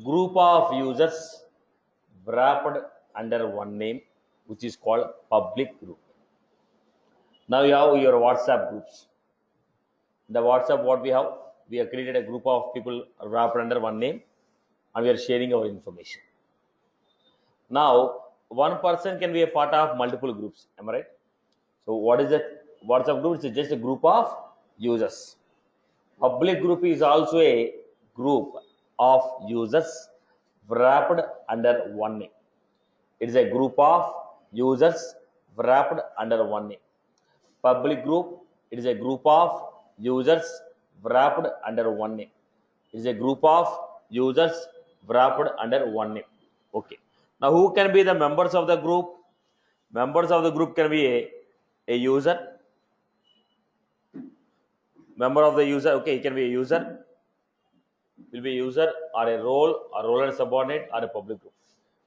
group of users wrapped under one name, which is called public group. Now you have your WhatsApp groups. The WhatsApp, what we have created a group of people wrapped under one name, and we are sharing our information. Now, one person can be a part of multiple groups. Am I right? So, what is that WhatsApp group? It's just a group of users. Public group is also a group of users wrapped under one name. It is a group of users wrapped under one name. Public group, it is a group of users wrapped under one name. It is a group of users wrapped under one name. Okay. Now, who can be the members of the group? Members of the group can be a user. Member of the user, okay, it can be a user, will be a user or a role and subordinate or a public group.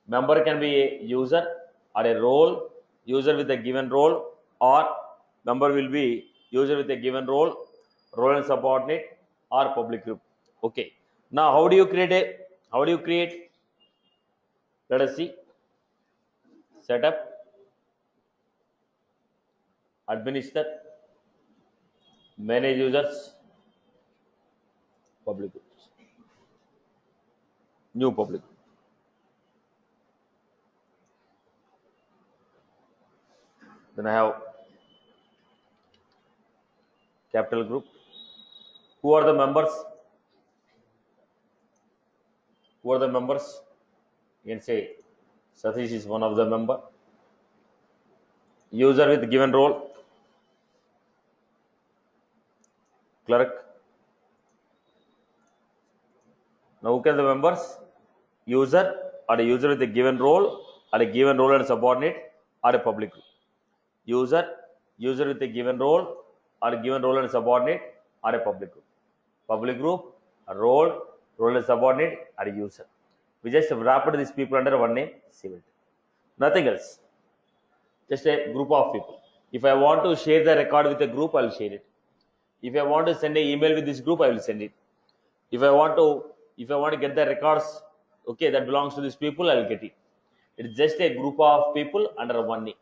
Member can be a user or a role, user with a given role, or member will be user with a given role and subordinate or public group. Okay. Now, how do you create? Let us see. Setup, administer, manage users, public groups, new public group. Then I have capital group. Who are the members? Who are the members? You can say Satish is one of the member. User with given role, clerk. Now, who can the members? User or a user with a given role or a given role and subordinate or a public group. User with a given role or a given role and subordinate or a public group. Public group, a role and subordinate or a user. We just wrapped these people under one name, civil. Nothing else. Just a group of people. If I want to share the record with a group, I will share it. If I want to send an email with this group, I will send it. If I want to get the records, okay, that belongs to these people, I will get it. It is just a group of people under one name.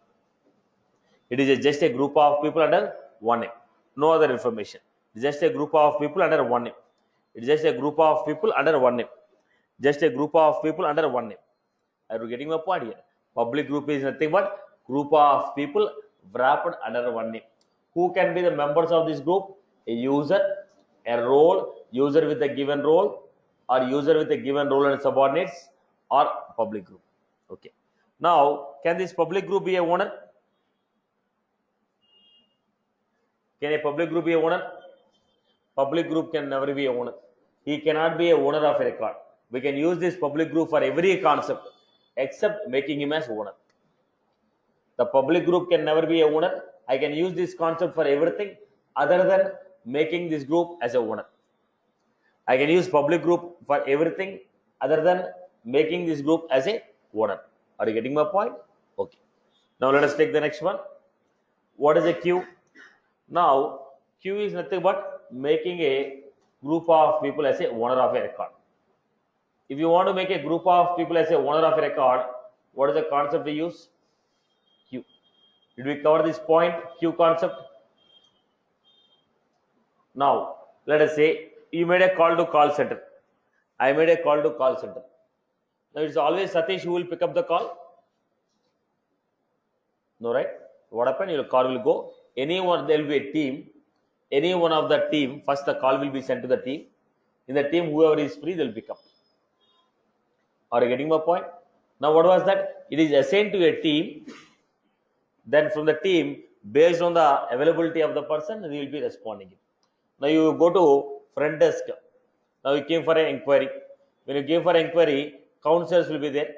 It is just a group of people under one name. No other information. It is just a group of people under one name. It is just a group of people under one name. Just a group of people under one name. Are you getting my point here? Public group is nothing but group of people wrapped under one name. Who can be the members of this group? A user, a role, user with a given role, or user with a given role and subordinates, or public group. Okay. Now, can this public group be a owner? Can a public group be a owner? Public group can never be a owner. He cannot be a owner of a record. We can use this public group for every concept except making him as owner. The public group can never be a owner. I can use this concept for everything other than making this group as a owner. I can use public group for everything other than making this group as a owner. Are you getting my point? Okay. Now let us take the next one. What is a queue? Now, queue is nothing but making a group of people as a owner of a record. If you want to make a group of people as a owner of a record, what is the concept we use? Queue. Did we cover this point, queue concept? Now, let us say you made a call to call center. I made a call to call center. Now, it's always Satish who will pick up the call. No, right? What happened? Your call will go. Anyone, there will be a team. Any one of the team, first the call will be sent to the team. In the team, whoever is free, they'll pick up. Are you getting my point? Now, what was that? It is assigned to a team. Then from the team, based on the availability of the person, they will be responding. Now, you go to front desk. Now, you came for an inquiry. When you came for an inquiry, counselors will be there.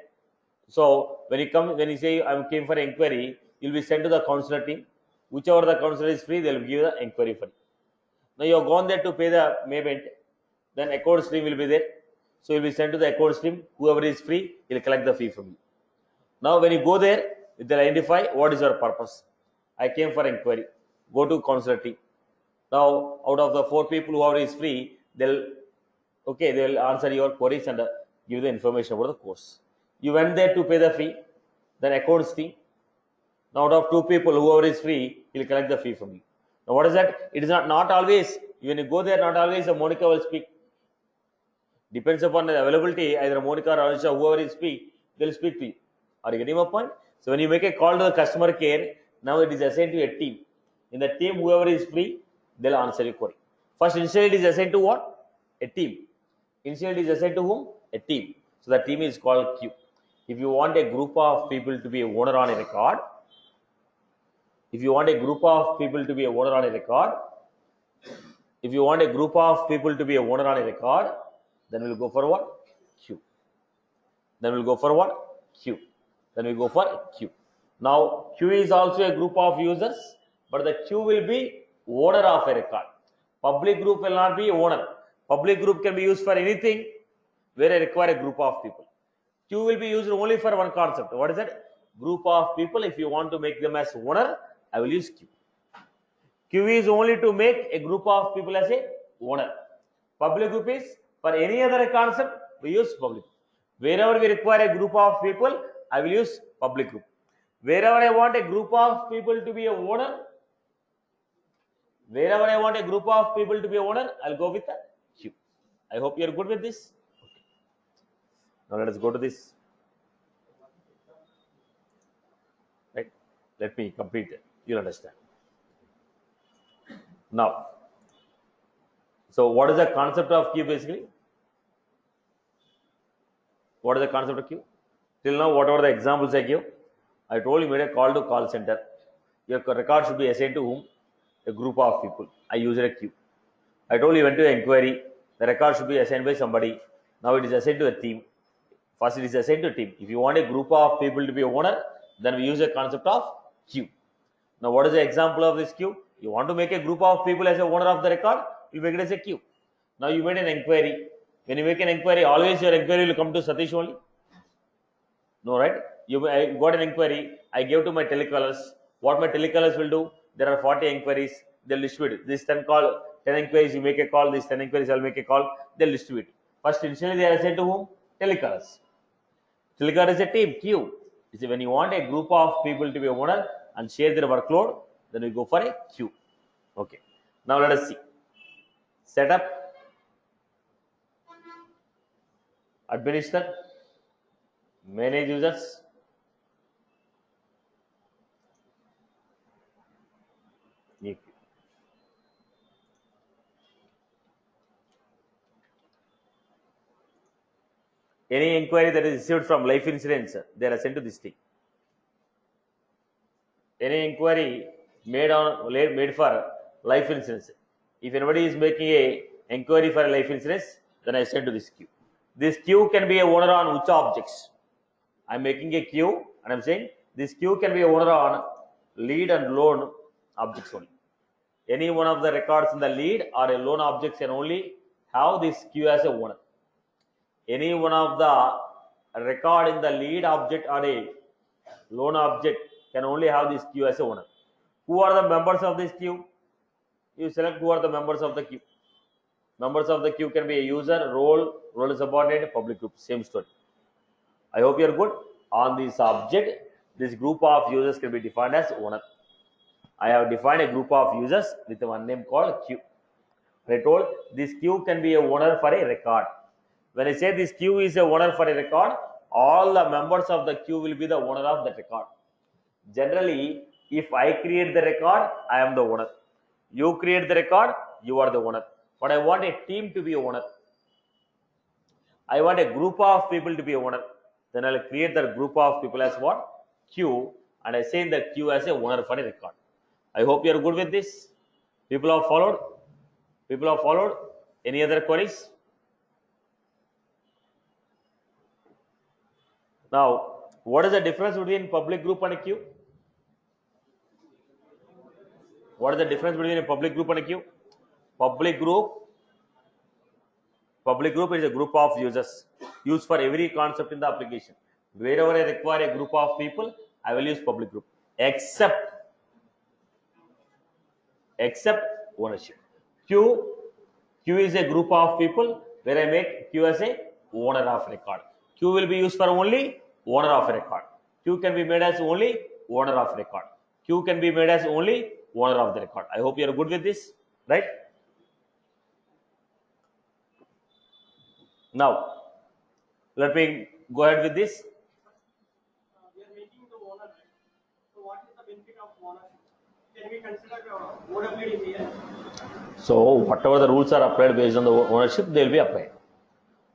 So, when you say I came for an inquiry, you'll be sent to the counselor team. Whichever the counselor is free, they'll give the inquiry for you. Now, you have gone there to pay the payment. Then account stream will be there. So, you'll be sent to the account stream. Whoever is free, he'll collect the fee from you. Now, when you go there, they'll identify what is your purpose. I came for inquiry. Go to counselor team. Now, out of the 4 people whoever is free, they'll answer your queries and give the information about the course. You went there to pay the fee, then accounts fee. Now out of two people, whoever is free, he'll collect the fee from you. Now what is that? It is not always, when you go there, not always Monica will speak. Depends upon the availability, either Monica or Anisha, whoever is speak, they'll speak to you. Are you getting my point? So when you make a call to the customer care, now it is assigned to a team. In the team, whoever is free, they'll answer your query. First, initially it is assigned to what? A team. Initially it is assigned to whom? A team. So the team is called queue. If you want a group of people to be a owner on a record, if you want a group of people to be a owner on a record, if you want a group of people to be a owner on a record, then we'll go for what? Queue. Then we'll go for what? Queue. Then we go for queue. Now, queue is also a group of users, but the queue will be owner of a record. Public group will not be owner. Public group can be used for anything where I require a group of people. Queue will be used only for one concept. What is that? Group of people. If you want to make them as owner, I will use queue. Queue is only to make a group of people as a owner. Public group is for any other concept, we use public. Wherever we require a group of people, I will use public group. Wherever I want a group of people to be a owner, wherever I want a group of people to be a owner, I'll go with a queue. I hope you're good with this. Okay. Now let us go to this. Right? Let me complete it. You'll understand. Now, so what is the concept of queue basically? What is the concept of queue? Till now, whatever the examples I give, I told you made a call to call center. Your record should be assigned to whom? A group of people. I use a queue. I told you went to inquiry. The record should be assigned by somebody. Now it is assigned to a team. First it is assigned to a team. If you want a group of people to be a owner, then we use a concept of queue. Now what is the example of this queue? You want to make a group of people as a owner of the record, you make it as a queue. Now you made an inquiry. When you make an inquiry, always your inquiry will come to Satish only. No, right? I got an inquiry. I gave to my telecolors. What my telecolors will do? There are 40 inquiries. They'll distribute. This 10 inquiries, you make a call. These 10 inquiries, I'll make a call. They'll distribute. First, initially, they are assigned to whom? Telecolors. Telecolor is a team, queue. You see, when you want a group of people to be a owner and share their workload, then we go for a queue. Okay. Now let us see. Setup, administer, manage users, any inquiry that is received from life insurance, they are sent to this team. Any inquiry made for life insurance, if anybody is making a inquiry for life insurance, then I send to this queue. This queue can be a owner on which objects? I'm making a queue and I'm saying this queue can be a owner on lead and loan objects only. Any one of the records in the lead or a loan objects can only have this queue as a owner. Any one of the record in the lead object or a loan object can only have this queue as a owner. Who are the members of this queue? You select who are the members of the queue. Members of the queue can be a user, role subordinate, public group. Same story. I hope you are good. On this object, this group of users can be defined as owner. I have defined a group of users with one name called queue. I told this queue can be a owner for a record. When I say this queue is a owner for a record, all the members of the queue will be the owner of that record. Generally, if I create the record, I am the owner. You create the record, you are the owner. But I want a team to be a owner. I want a group of people to be a owner. Then I will create that group of people as what? Queue. And I say the queue as a owner for a record. I hope you are good with this. People have followed? People have followed? Any other queries? Now, what is the difference between public group and a queue? What is the difference between a public group and a queue? Public group is a group of users used for every concept in the application. Wherever I require a group of people, I will use public group, except ownership. Queue is a group of people where I make queue as a owner of record. Q will be used for only owner of record. Q can be made as only owner of record. Q can be made as only owner of the record. I hope you are good with this, right? Now, let me go ahead with this. We are making the owner, right? So what is the benefit of ownership? Can we consider OWD here? So whatever the rules are applied based on the ownership, they will be applied.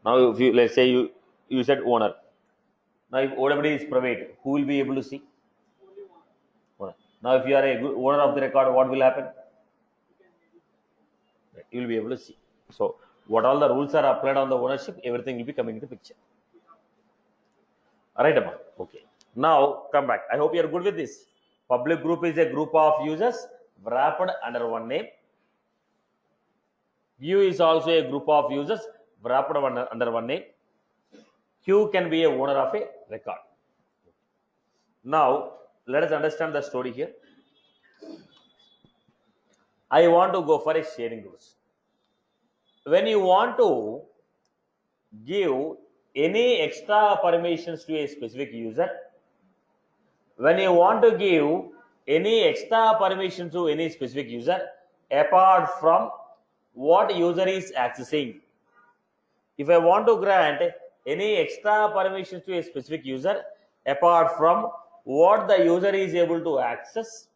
Now, if you, let's say you said owner. Now, if OWD is private, who will be able to see? Only Owner. Now, if you are a good owner of the record, what will happen? You will be able to see. So, what all the rules are applied on the ownership, everything will be coming into picture. Alright, Amma. Okay. Now, come back. I hope you are good with this. Public group is a group of users wrapped under one name. View is also a group of users wrapped under one name. Q can be a owner of a record. Now, let us understand the story here. I want to go for a sharing rules. When you want to give any extra permissions to a specific user, when you want to give any extra permission to any specific user apart from what user is accessing, if I want to grant any extra permissions to a specific user apart from what the user is able to access,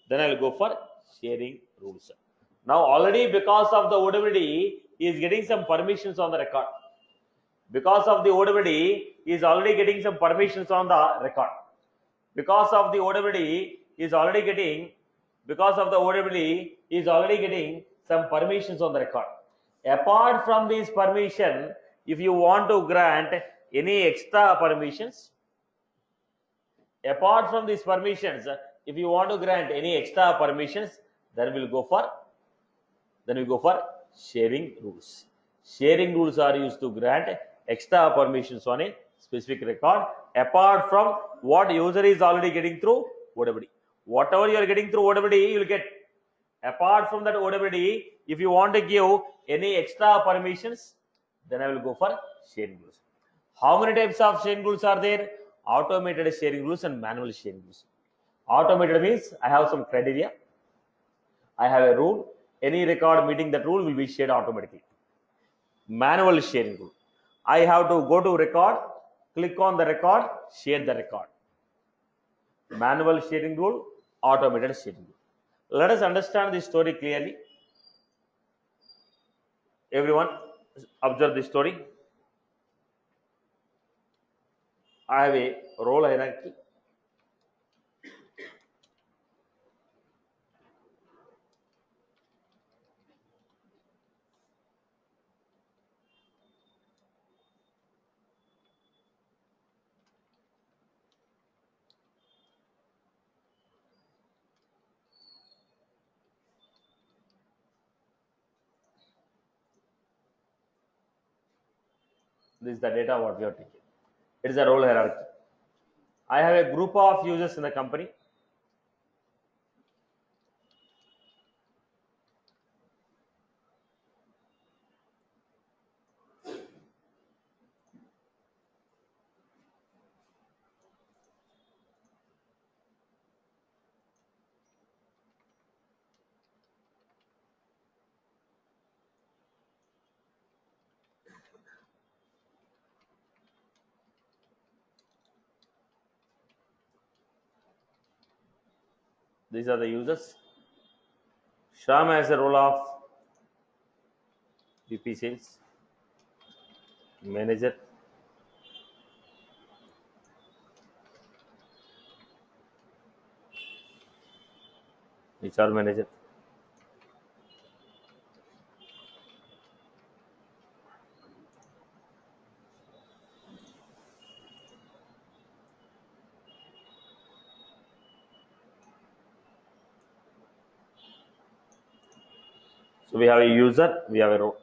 then I will go for sharing rules. Now already because of the OWD he is getting some permissions on the record. Because of the OWD he is already getting some permissions on the record. Because of the OWD he is already getting some permissions on the record. Apart from these permission, if you want to grant any extra permissions, then we go for sharing rules. Sharing rules are used to grant extra permissions on a specific record apart from what user is already getting through OWD. Whatever you are getting through OWD, you will get. Apart from that OWD, if you want to give any extra permissions, then I will go for sharing rules. How many types of sharing rules are there? Automated sharing rules and manual sharing rules. Automated means I have some criteria, I have a rule, any record meeting that rule will be shared automatically. Manual sharing rule, I have to go to record, click on the record, share the record. Manual sharing rule, automated sharing rule. Let us understand this story clearly. Everyone observe this story. I have a role hierarchy. This is the data what we are taking. It is a role hierarchy. I have a group of users in the company. These are the users. Sham has a role of VP sales, manager, HR manager, so we have a user, we have a role.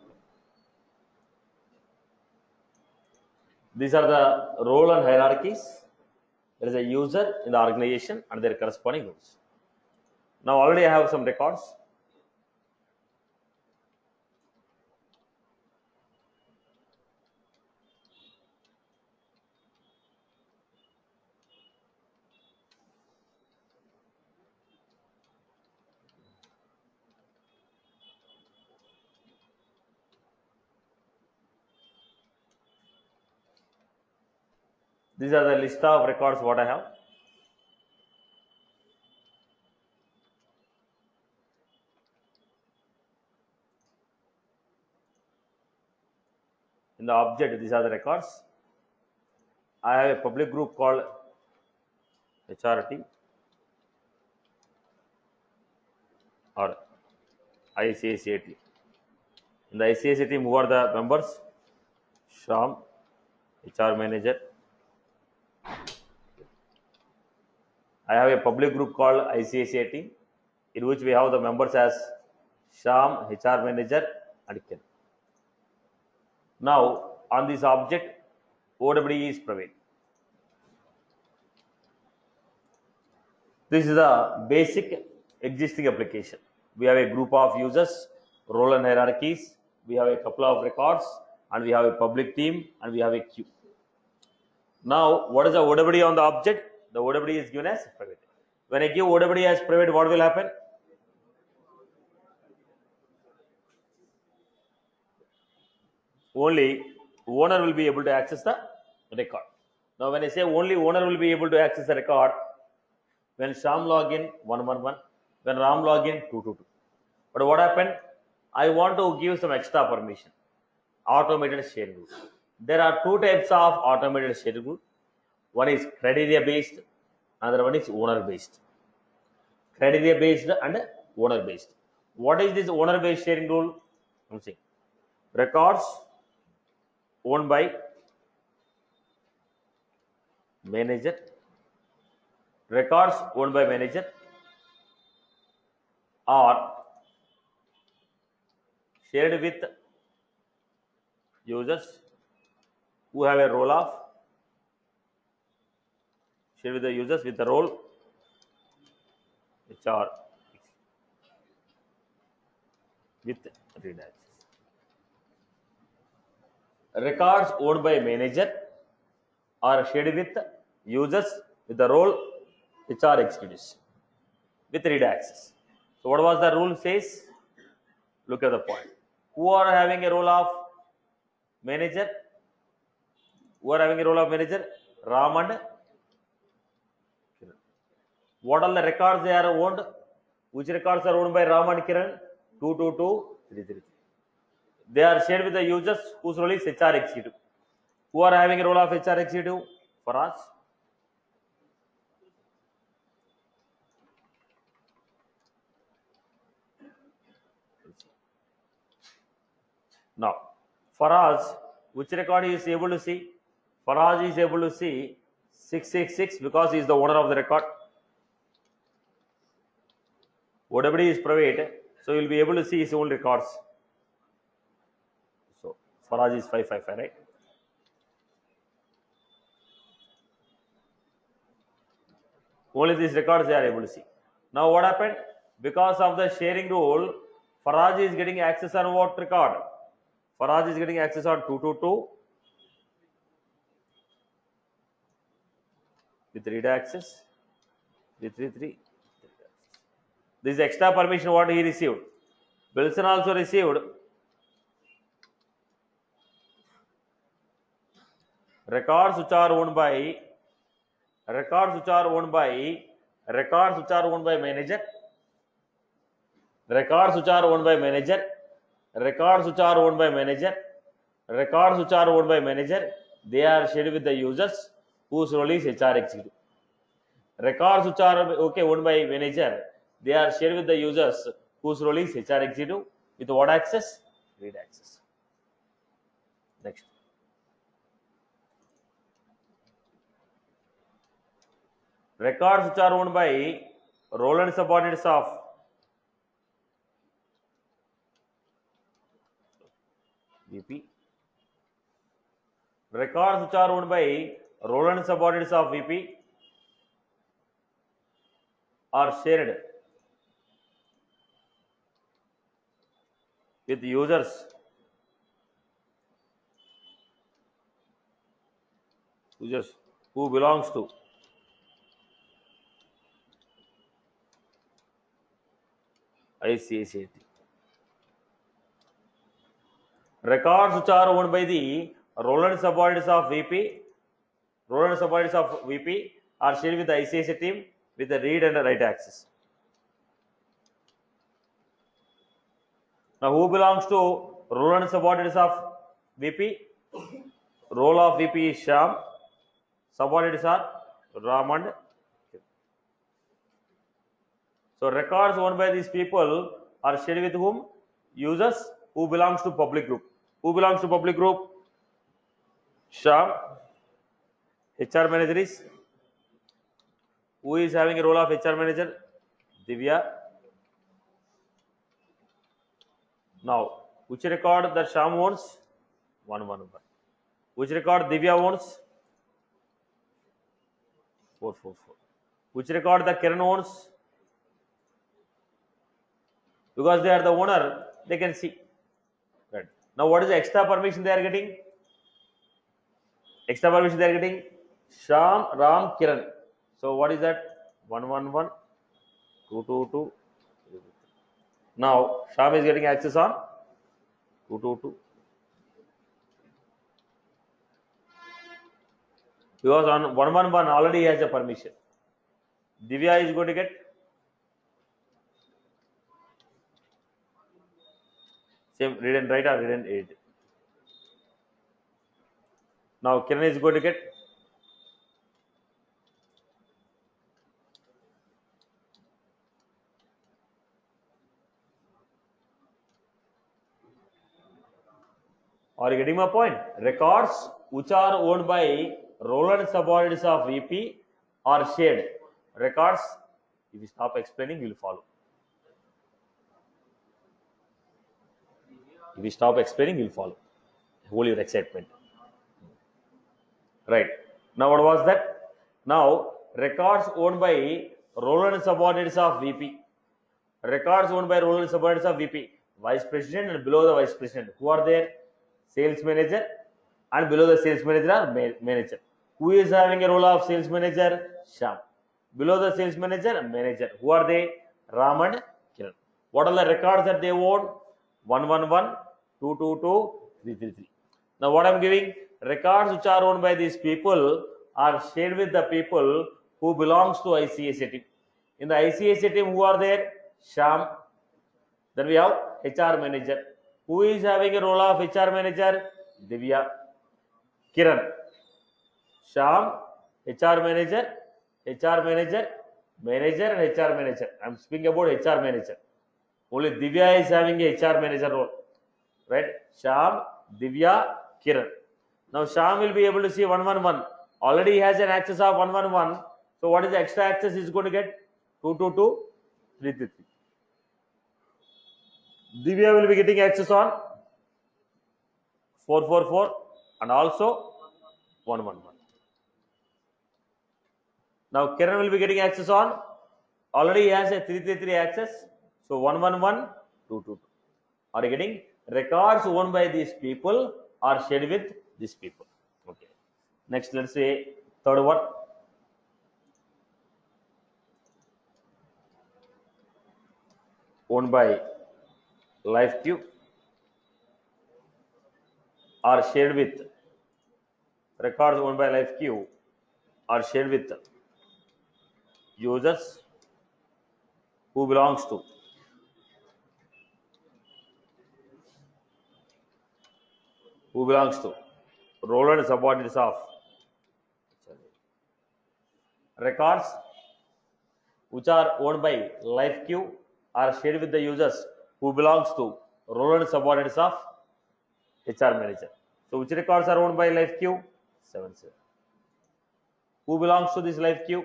These are the role and hierarchies. There is a user in the organization and their corresponding roles. Now already I have some records. These are the list of records what I have. In the object, these are the records. I have a public group called HRT or ICACA team. In the ICACA team, who are the members? Sham, HR manager. I have a public group called ICACA team, in which we have the members as Sham, HR manager, and Ken. Now, on this object, OWD is Praveen. This is the basic existing application. We have a group of users, role and hierarchies, we have a couple of records, and we have a public team, and we have a queue. Now, what is the OWD on the object? The OWD is given as private. When I give OWD as private, what will happen? Only owner will be able to access the record. Now, when I say only owner will be able to access the record, when Sham login 111, when Ram login 222. But what happened? I want to give some extra permission. Automated sharing rule. There are two types of automated sharing rule. One is criteria based, another one is owner based. Criteria based and owner based. What is this owner based sharing rule? I'm saying records owned by manager, records owned by manager are shared with users who have a role of shared with the users with the role which are with read access. Records owned by manager are shared with users with the role which are executives with read access. So what was the rule says? Look at the point. Who are having a role of manager? Who are having a role of manager? Ram and Kiran. What are the records they are owned? Which records are owned by Ram and Kiran? 222, 333. They are shared with the users whose role is HR executive. Who are having a role of HR executive? Faraz. Now, Faraz, which record he is able to see? Faraz is able to see 666 because he is the owner of the record. OWD is private, so he will be able to see his own records. So, Faraz is 555, right? Only these records they are able to see. Now, what happened? Because of the sharing rule, Faraz is getting access on what record? Faraz is getting access on 222 with read access, 333. This extra permission what he received. Wilson also received records which are owned by manager, records which are owned by manager, records which are owned by manager, records which are owned by manager, they are shared with the users whose role is HR executive. Records which are owned by manager, they are shared with the users whose role is HR executive with what access? Read access. Next. Records which are owned by role and subordinates of VP. Records which are owned by role and subordinates of VP are shared with users who belongs to ICACA. Records which are owned by the role and subordinates of VP, Role and subordinates of VP are shared with the ICICI team with the read and the write access. Now, who belongs to role and subordinates of VP? Role of VP is Sham. Subordinates are Ram and Kiran. So, records owned by these people are shared with whom? Users who belongs to public group. Who belongs to public group? Sham. HR manager is, who is having a role of HR manager? Divya. Now, which record that Sham owns? 111. Which record Divya owns? 444. Which record the Kiran owns? Because they are the owner, they can see. Right. Now, what is the extra permission they are getting? Extra permission they are getting Sham, Ram, Kiran. So, what is that? 111, 222. Now, Sham is getting access on 222. Because on 111 already has a permission. Divya is going to get same read and write or read and edit. Now Kiran is going to get are you getting my point? Records which are owned by role and subordinates of VP are shared. Records, if you stop explaining, you will follow. If you stop explaining, you will follow. Hold your excitement. Right. Now what was that? Now records owned by role and subordinates of VP. Records owned by role and subordinates of VP. Vice President and below the Vice President. Who are there? Sales Manager, and below the Sales Manager are Manager. Who is having a role of Sales Manager? Sham. Below the Sales Manager, Manager. Who are they? Ram and Kiran. What are the records that they own? 111, 222, 333. Now what I am giving? Records which are owned by these people are shared with the people who belongs to ICICI team. In the ICICI team, who are there? Sham. Then we have HR Manager. Who is having a role of HR Manager? Divya. Kiran. Sham, HR Manager, HR Manager, Manager and HR Manager. I am speaking about HR Manager. Only Divya is having a HR Manager role. Right? Sham, Divya, Kiran. Now Sham will be able to see 111. Already he has an access of 111. So what is the extra access he is going to get? 222, 333. Divya will be getting access on 444 and also 111. Now Kiran will be getting access on, already he has a 333 access, so 111, 222. Are you getting? Records owned by these people are shared with these people. Okay. Next, let's say third one. Owned by LifeQ are shared with, records owned by LifeQ are shared with users who belongs to role and subordinates of records which are owned by LifeQ are shared with the users who belongs to role and subordinates of HR Manager. So which records are owned by LifeQ? 77. Who belongs to this LifeQ?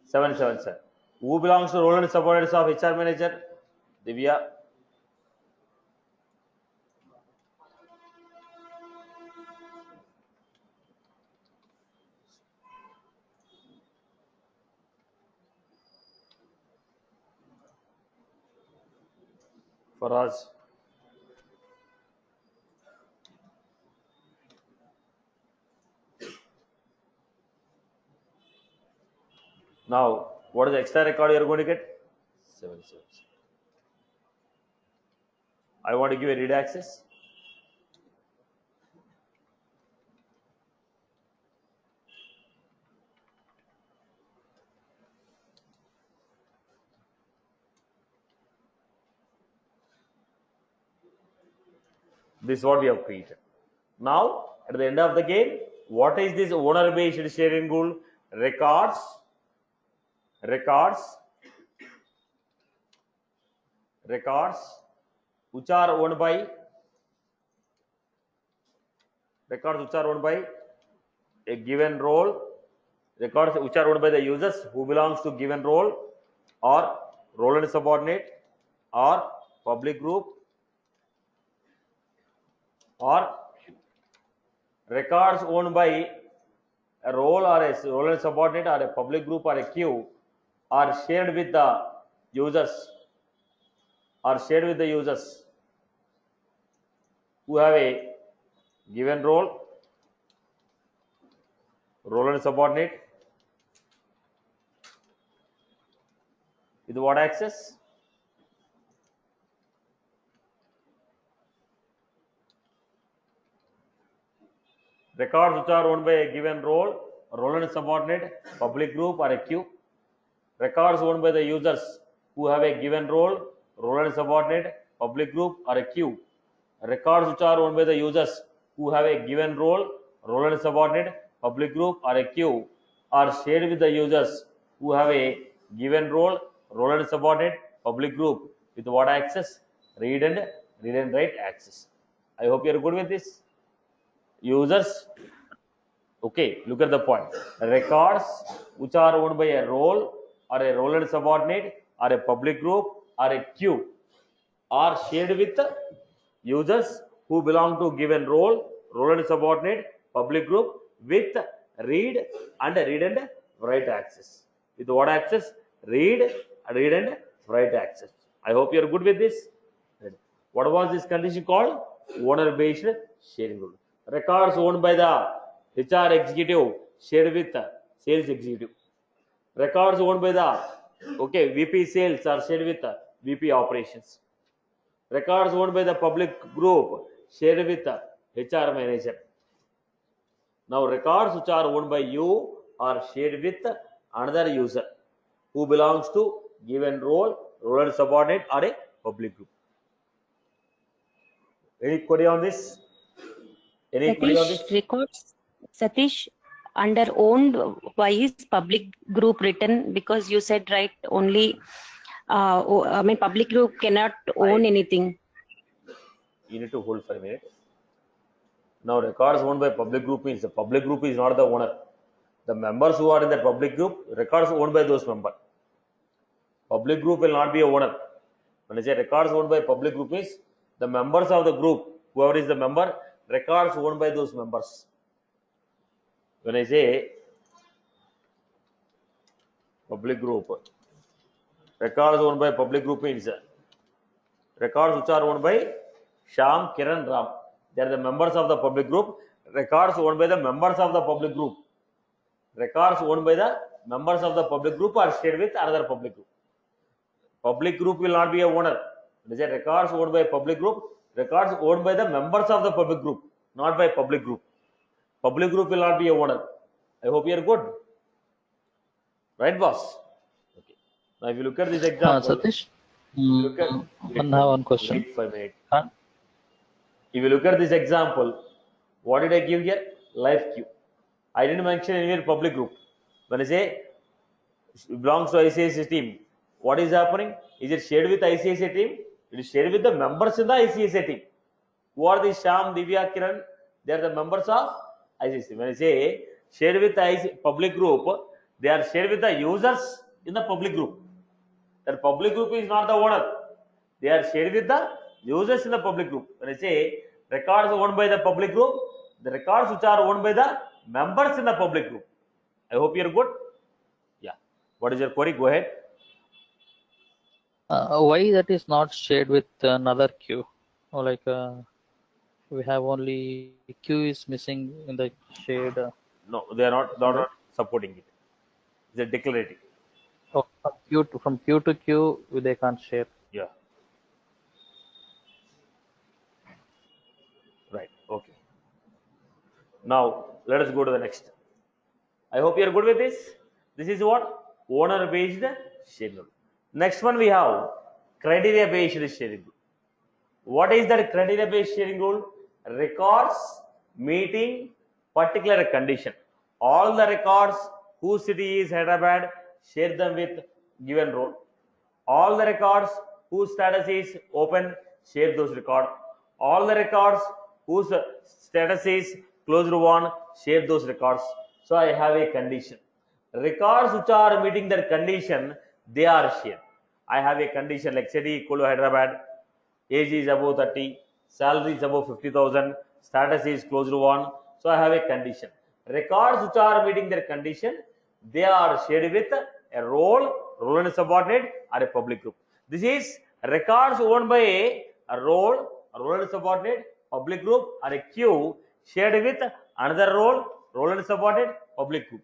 777. Who belongs to role and subordinates of HR Manager? Divya. Faraz. Now, what is the extra record you are going to get? 777. I want to give a read access. This is what we have created. Now, at the end of the game, what is this owner based sharing rule? Records which are owned by a given role, records which are owned by the users who belongs to given role or role and subordinate or public group, or records owned by a role or a role and subordinate or a public group or a queue are shared with the users who have a given role and subordinate with what access? Records which are owned by a given role and subordinate, public group or a queue. Records owned by the users who have a given role and subordinate, public group or a queue. Records which are owned by the users who have a given role and subordinate, public group or a queue are shared with the users who have a given role and subordinate, public group with what access? Read and write access. I hope you are good with this. Users, okay, look at the point. Records which are owned by a role and subordinate or a public group or a queue are shared with users who belong to given role and subordinate, public group with read and write access. With what access? Read and write access. I hope you are good with this. What was this condition called? Owner based sharing rule. Records owned by the HR executive shared with the sales executive. Records owned by the VP sales are shared with the VP operations. Records owned by the public group shared with the HR manager. Now records which are owned by you are shared with another user who belongs to given role and subordinate or a public group. Any query on this? Records, Satish, under owned, why is public group written? Because you said right only, public group cannot own anything. You need to hold for a minute. Now records owned by public group means the public group is not the owner. The members who are in that public group, records owned by those members. Public group will not be a owner. When I say records owned by public group means the members of the group, whoever is the member, records owned by those members. When I say public group, records owned by public group means records which are owned by Shyam, Kiran, Ram. They are the members of the public group. Records owned by the members of the public group. Records owned by the members of the public group are shared with another public group. Public group will not be a owner. When I say records owned by public group, records owned by the members of the public group, not by public group. Public group will not be a owner. I hope you are good. Right, boss? Okay. Now, if you look at this example, Satish, one question. Wait for a minute. If you look at this example, what did I give here? Life queue. I didn't mention anywhere public group. When I say it belongs to ICICI team, what is happening? Is it shared with ICICI team? It is shared with the members in the ICICI team. Who are these Shyam, Divya, Kiran? They are the members of ICICI. When I say shared with the public group, they are shared with the users in the public group. That public group is not the owner. They are shared with the users in the public group. When I say records owned by the public group, the records which are owned by the members in the public group. I hope you are good. Yeah. What is your query? Go ahead. Why that is not shared with another queue? Or like we have only queue is missing in the shared. No, they are not supporting it. It's a declarative. Oh, from queue to queue, they can't share. Yeah. Right. Okay. Now let us go to the next. I hope you are good with this. This is what? Owner based sharing rule. Next one we have criteria based sharing rule. What is that criteria based sharing rule? Records meeting particular condition. All the records whose city is Hyderabad, share them with given role. All the records whose status is open, share those records. All the records whose status is closed one, share those records. So I have a condition. Records which are meeting that condition, they are shared. I have a condition like city equal to Hyderabad, age is above 30, salary is above 50,000, status is closed one. So I have a condition. Records which are meeting their condition, they are shared with a role and subordinate, or a public group. This is records owned by a role and subordinate, public group, or a queue shared with another role and subordinate, public group.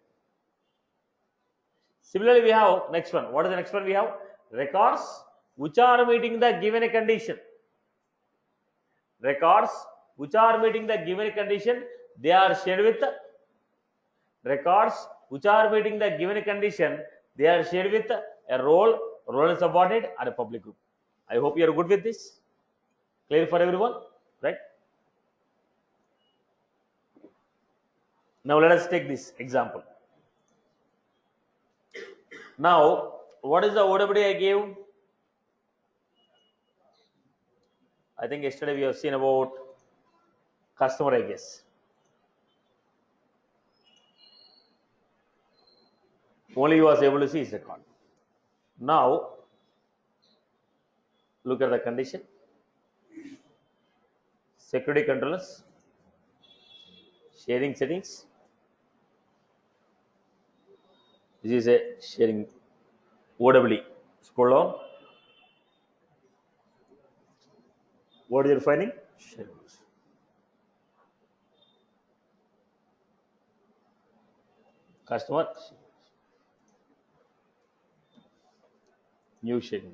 Similarly, we have next one. What is the next one? We have records which are meeting the given condition. Records which are meeting the given condition, they are shared with records which are meeting the given condition, they are shared with a role and subordinate, or a public group. I hope you are good with this. Clear for everyone, right? Now let us take this example. Now, what is the OWD I gave? I think yesterday we have seen about customer, I guess. Only you was able to see his record. Now, look at the condition. Security controllers, sharing settings. This is a sharing OWD. Scroll down. What is your finding? Sharing. Customer, new sharing.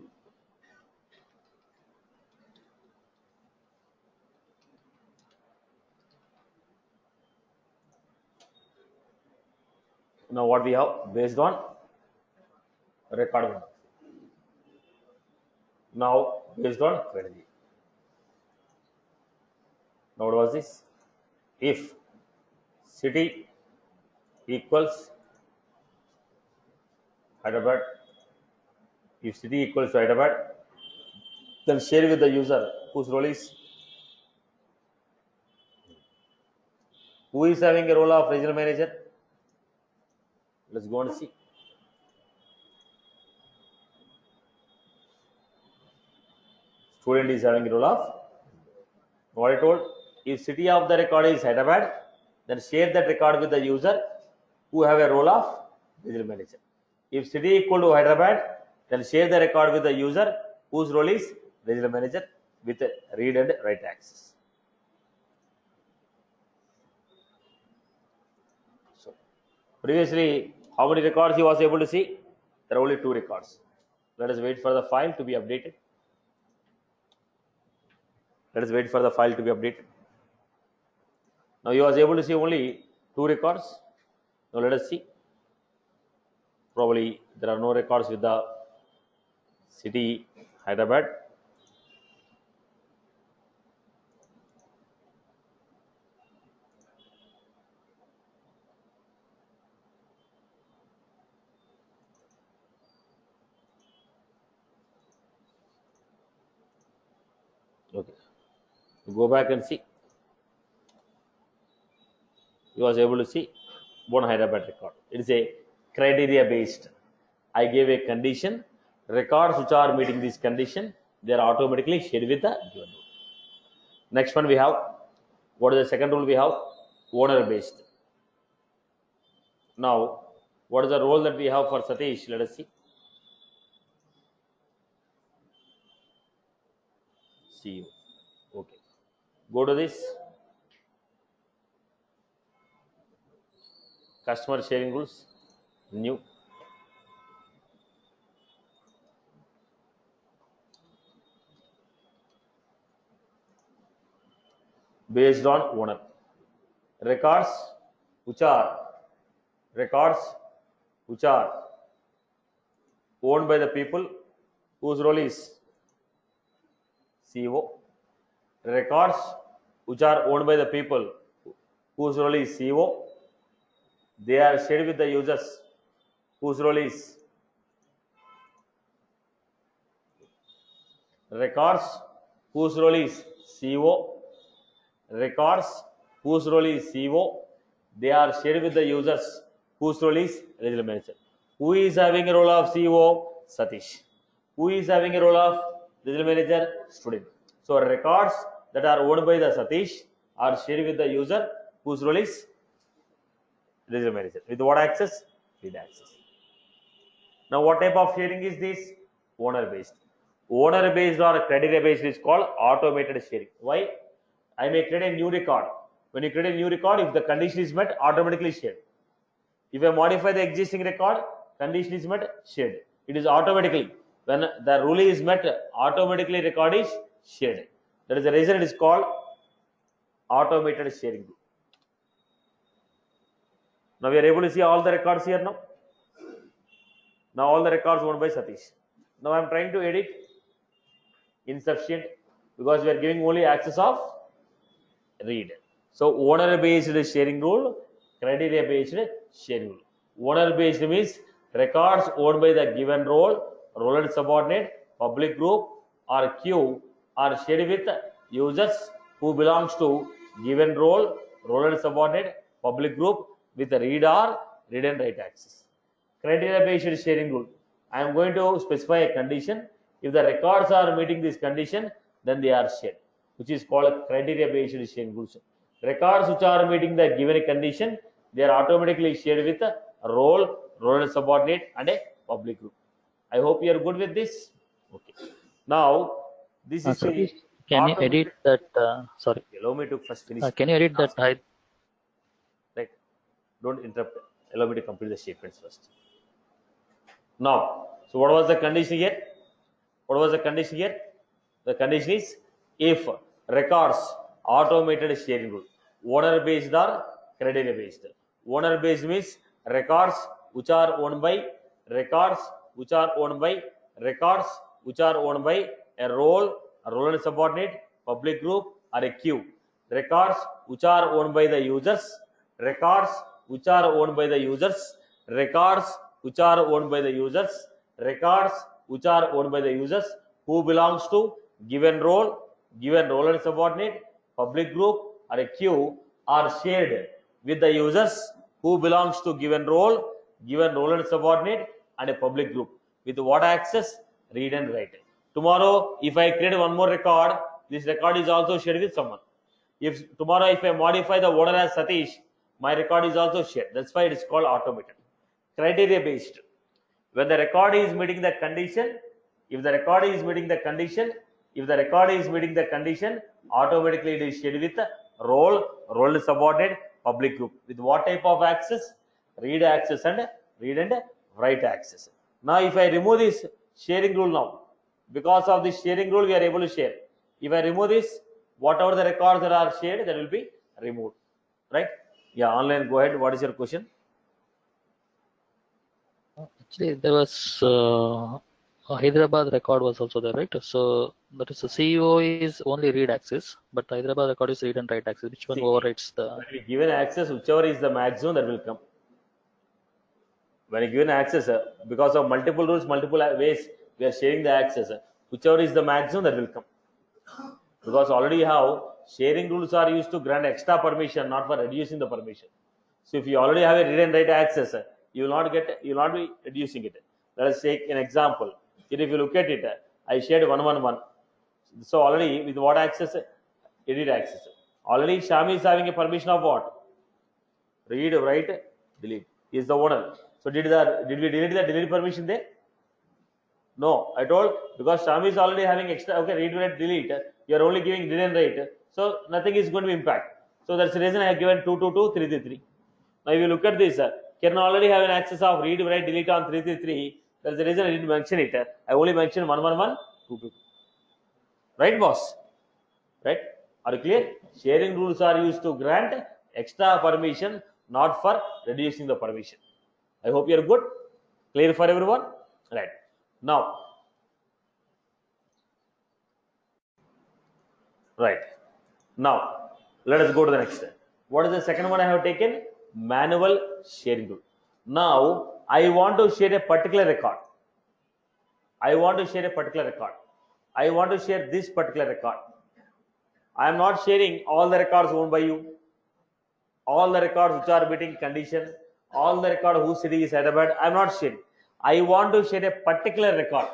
Now what we have based on record one. Now based on strategy. Now what was this? If city equals Hyderabad, if city equals to Hyderabad, then share with the user whose role is, who is having a role of regional manager. Let's go and see. Student is having a role of, what I told, if city of the record is Hyderabad, then share that record with the user who have a role of regional manager. If city equal to Hyderabad, then share the record with the user whose role is regional manager with read and write access. So previously, how many records he was able to see? There are only 2 records. Let us wait for the file to be updated. Let us wait for the file to be updated. Now he was able to see only 2 records. Now let us see. Probably there are no records with the city Hyderabad. Okay. Go back and see. He was able to see one Hyderabad record. It is a criteria based. I gave a condition. Records which are meeting this condition, they are automatically shared with the given rule. Next one we have. What is the second rule we have? Owner based. Now, what is the role that we have for Satish? Let us see. CEO. Okay. Go to this. Customer sharing rules. New. Based on owner. Records which are owned by the people whose role is CEO. records which are owned by the people whose role is CEO. They are shared with the users whose role is records whose role is CEO. Records whose role is CEO. They are shared with the users whose role is regional manager. Who is having a role of CEO? Satish. Who is having a role of regional manager? Student. So records that are owned by the Satish are shared with the user whose role is regional manager. With what access? Read access. Now what type of sharing is this? Owner based. Owner based or criteria based is called automated sharing. Why? I may create a new record. When you create a new record, if the condition is met, automatically shared. If I modify the existing record, condition is met, shared. It is automatically. When the rule is met, automatically record is shared. That is the reason it is called automated sharing. Now we are able to see all the records here now. Now all the records owned by Satish. Now I am trying to edit insufficient because we are giving only access of read. So owner based sharing rule, criteria based sharing rule. Owner based means records owned by the given role, role and subordinate, public group or queue are shared with users who belongs to given role, role and subordinate, public group with read or read and write access. Criteria based sharing rule. I am going to specify a condition. If the records are meeting this condition, then they are shared, which is called criteria based sharing rules. Records which are meeting the given condition, they are automatically shared with a role, role and subordinate and a public group. I hope you are good with this. Okay. Now this is Satish, the can you edit that? Sorry. Allow me to first finish. Can you edit that? Right. Don't interrupt. Allow me to complete the statements first. Now, so what was the condition here? What was the condition here? The condition is if records automated sharing rule, owner based or criteria based. Owner based means records which are owned by records which are owned by records which are owned by a role and subordinate, public group or a queue. Records which are owned by the users, records which are owned by the users, records which are owned by the users, records which are owned by the users who belongs to given role and subordinate, public group or a queue are shared with the users who belongs to given role and subordinate and a public group. With what access? Read and write. Tomorrow, if I create one more record, this record is also shared with someone. If tomorrow, if I modify the owner as Satish, my record is also shared. That's why it is called automated. Criteria based. When the record is meeting the condition, if the record is meeting the condition, automatically it is shared with role and subordinate, public group. With what type of access? Read access and write access. Now if I remove this sharing rule now, because of this sharing rule we are able to share. If I remove this, whatever the records that are shared, that will be removed. Right? Yeah, online, go ahead. What is your question? Actually, there was Hyderabad record was also there, right? So that is the CEO is only read access, but Hyderabad record is read and write access. Which one overrides the? When we given access, whichever is the maximum, that will come. When you given access, because of multiple rules, multiple ways we are sharing the access, whichever is the maximum, that will come. Because already how sharing rules are used to grant extra permission, not for reducing the permission. So if you already have a read and write access, you will not be reducing it. Let us take an example. Here if you look at it, I shared 111. So already with what access? Edit access. Already Shami is having a permission of what? Read, write, delete. He is the owner. So did we delete the delete permission there? No, I told because Shami is already having extra. Okay, read, write, delete. You are only giving read and write. So nothing is going to impact. So that's the reason I have given 222, 333. Now if you look at this, Kiran already have an access of read, write, delete on 333. That's the reason I didn't mention it. I only mentioned 111, 222. Right, boss? Right? Are you clear? Sharing rules are used to grant extra permission, not for reducing the permission. I hope you are good. Clear for everyone? Right. Now, Right. Now, let us go to the next. What is the second one I have taken? Manual sharing rule. Now, I want to share a particular record. I want to share a particular record. I want to share this particular record. I am not sharing all the records owned by you, all the records which are meeting condition, all the record whose city is Hyderabad. I am not sharing. I want to share a particular record.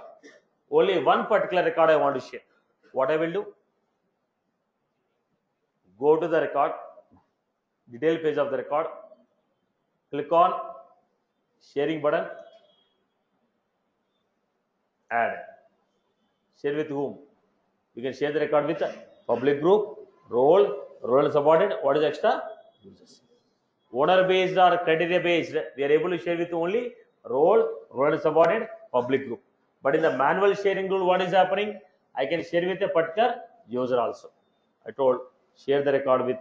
Only one particular record I want to share. What I will do? Go to the record, detail page of the record, click on sharing button, add. Share with whom? You can share the record with public group, role and subordinate. What is extra? Users. Owner based or criteria based, we are able to share with only role and subordinate, public group. But in the manual sharing rule, what is happening? I can share with a particular user also. I told share the record with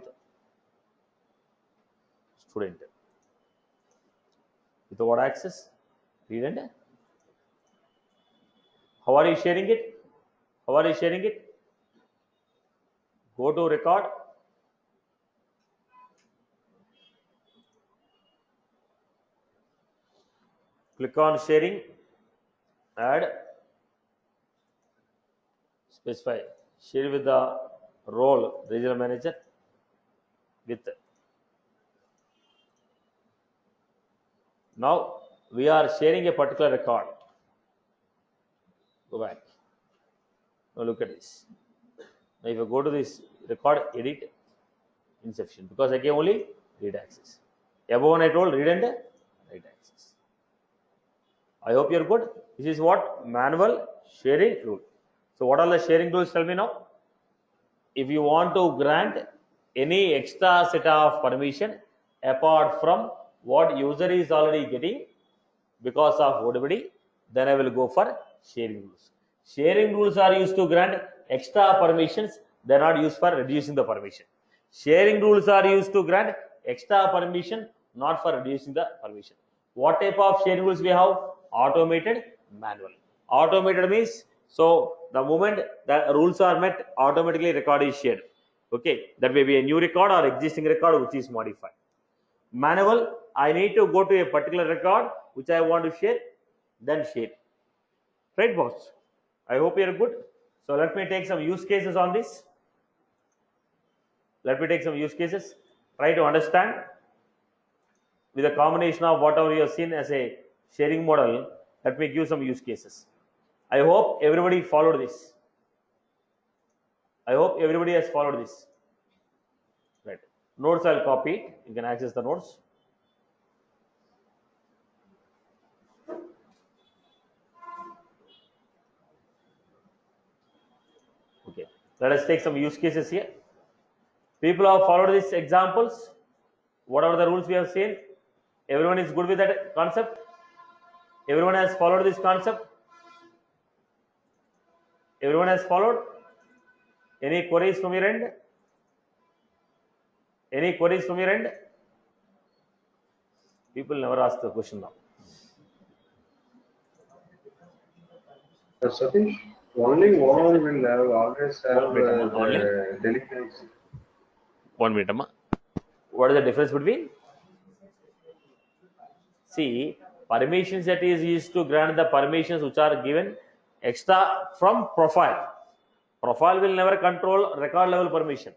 student. With what access? Read and. How are you sharing it? How are you sharing it? Go to record. Click on sharing. Add. Specify. Share with the role regional manager with. Now we are sharing a particular record. Go back. Now look at this. Now if you go to this record, edit, insufficient because I gave only read access. Above one I told read and write access. I hope you're good. This is what? Manual sharing rule. So what are the sharing rules? Tell me now. If you want to grant any extra set of permission apart from what user is already getting because of ODBD, then I will go for sharing rules. Sharing rules are used to grant extra permissions. They are not used for reducing the permission. Sharing rules are used to grant extra permission, not for reducing the permission. What type of sharing rules we have? Automated, manual. Automated means, so the moment the rules are met, automatically record is shared. Okay, that may be a new record or existing record which is modified. Manual, I need to go to a particular record which I want to share, then share. Right, boss? I hope you are good. So let me take some use cases on this. Let me take some use cases. Try to understand with a combination of whatever you have seen as a sharing model. Let me give some use cases. I hope everybody followed this. I hope everybody has followed this. Right. Notes I'll copy it. You can access the notes. Okay. Let us take some use cases here. People have followed these examples. Whatever the rules we have seen, everyone is good with that concept. Everyone has followed this concept. Everyone has followed. Any queries from your end? Any queries from your end? People never ask the question now. Satish, only one will have always have delinquency. 1 minute, Amma. What is the difference between? See, permission set is used to grant the permissions which are given extra from profile. Profile will never control record level permission.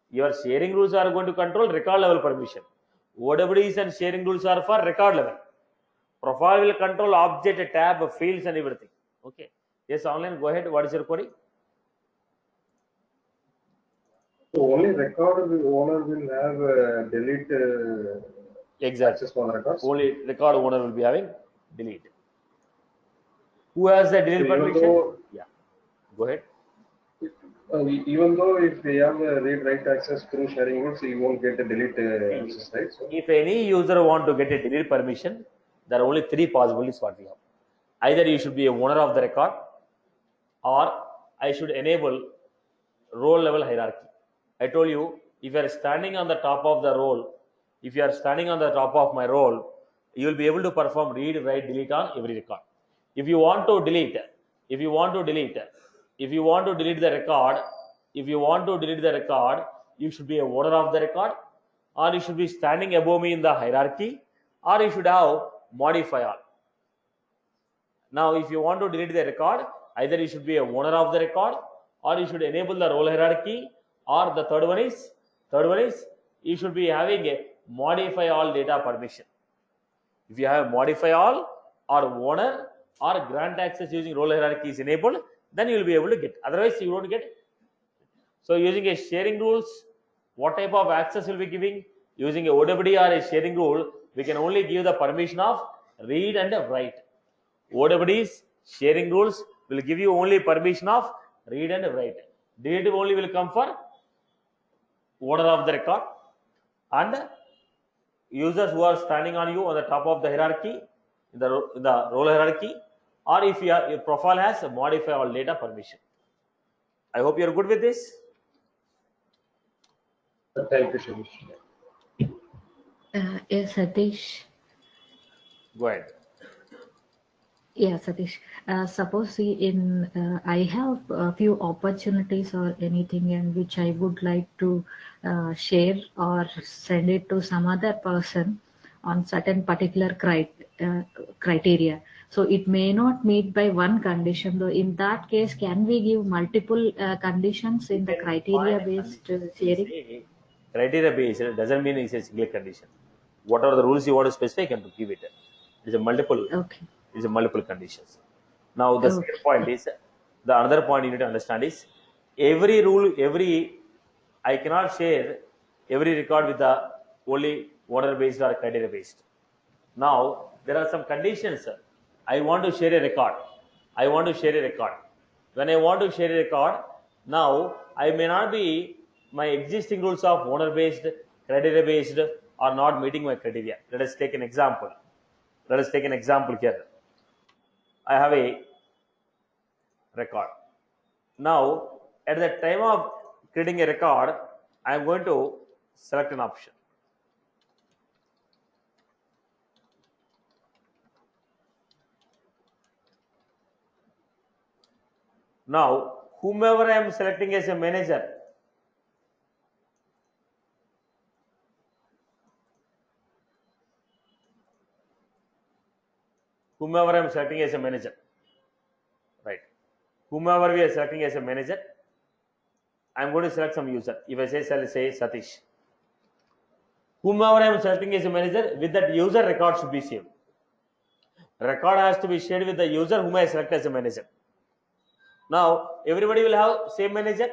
Your sharing rules are going to control record level permission. OWDs and sharing rules are for record level. Profile will control object, tab, fields and everything. Okay. Yes, online, go ahead. What is your query? So only record owner will have delete Exactly. access for the records. Only record owner will be having delete. Who has the delete So even permission? though- Yeah. Go ahead. Even though if they have read write access through sharing rules, you won't get the delete access, right? So If any user want to get a delete permission, there are only 3 possibilities what we have. Either you should be a owner of the record, or I should enable role level hierarchy. I told you, if you are standing on the top of the role, if you are standing on the top of my role, you will be able to perform read, write, delete on every record. If you want to delete the record, if you want to delete the record, you should be a owner of the record, or you should be standing above me in the hierarchy, or you should have modify all. Now, if you want to delete the record, either you should be a owner of the record, or you should enable the role hierarchy, or the third one is you should be having a modify all data permission. If you have modify all or owner or grant access using role hierarchy is enabled, then you will be able to get. Otherwise, you won't get. So, using a sharing rules, what type of access will be giving? Using a OWD or a sharing rule, we can only give the permission of read and write. OWDs, sharing rules will give you only permission of read and write. Delete only will come for owner of the record, and users who are standing on you on the top of the hierarchy, in the role hierarchy, or if your profile has a modify all data permission. I hope you are good with this. Thank you, Satish. Yes, Satish. Go ahead. Yeah, Satish. Suppose I have a few opportunities or anything in which I would like to share or send it to some other person on certain particular criteria. So it may not meet by one condition. Though in that case, can we give multiple conditions in the criteria-based sharing? Criteria based doesn't mean it's a single condition. What are the rules you want to specify, can to give it. It's a multiple. Okay. It's a multiple conditions. Now the second point is, the another point you need to understand is, every rule, I cannot share every record with the only order based or criteria based. Now there are some conditions. I want to share a record. When I want to share a record, now I may not be, my existing rules of owner based, criteria based are not meeting my criteria. Let us take an example. Here. I have a record. Now, at the time of creating a record, I am going to select an option. Now, whomever I am selecting as a manager, whomever I am selecting as a manager, right? Whomever we are selecting as a manager, I am going to select some user. If I say Satish, whomever I am selecting as a manager, with that user, record should be saved. Record has to be shared with the user whom I select as a manager. Now everybody will have same manager.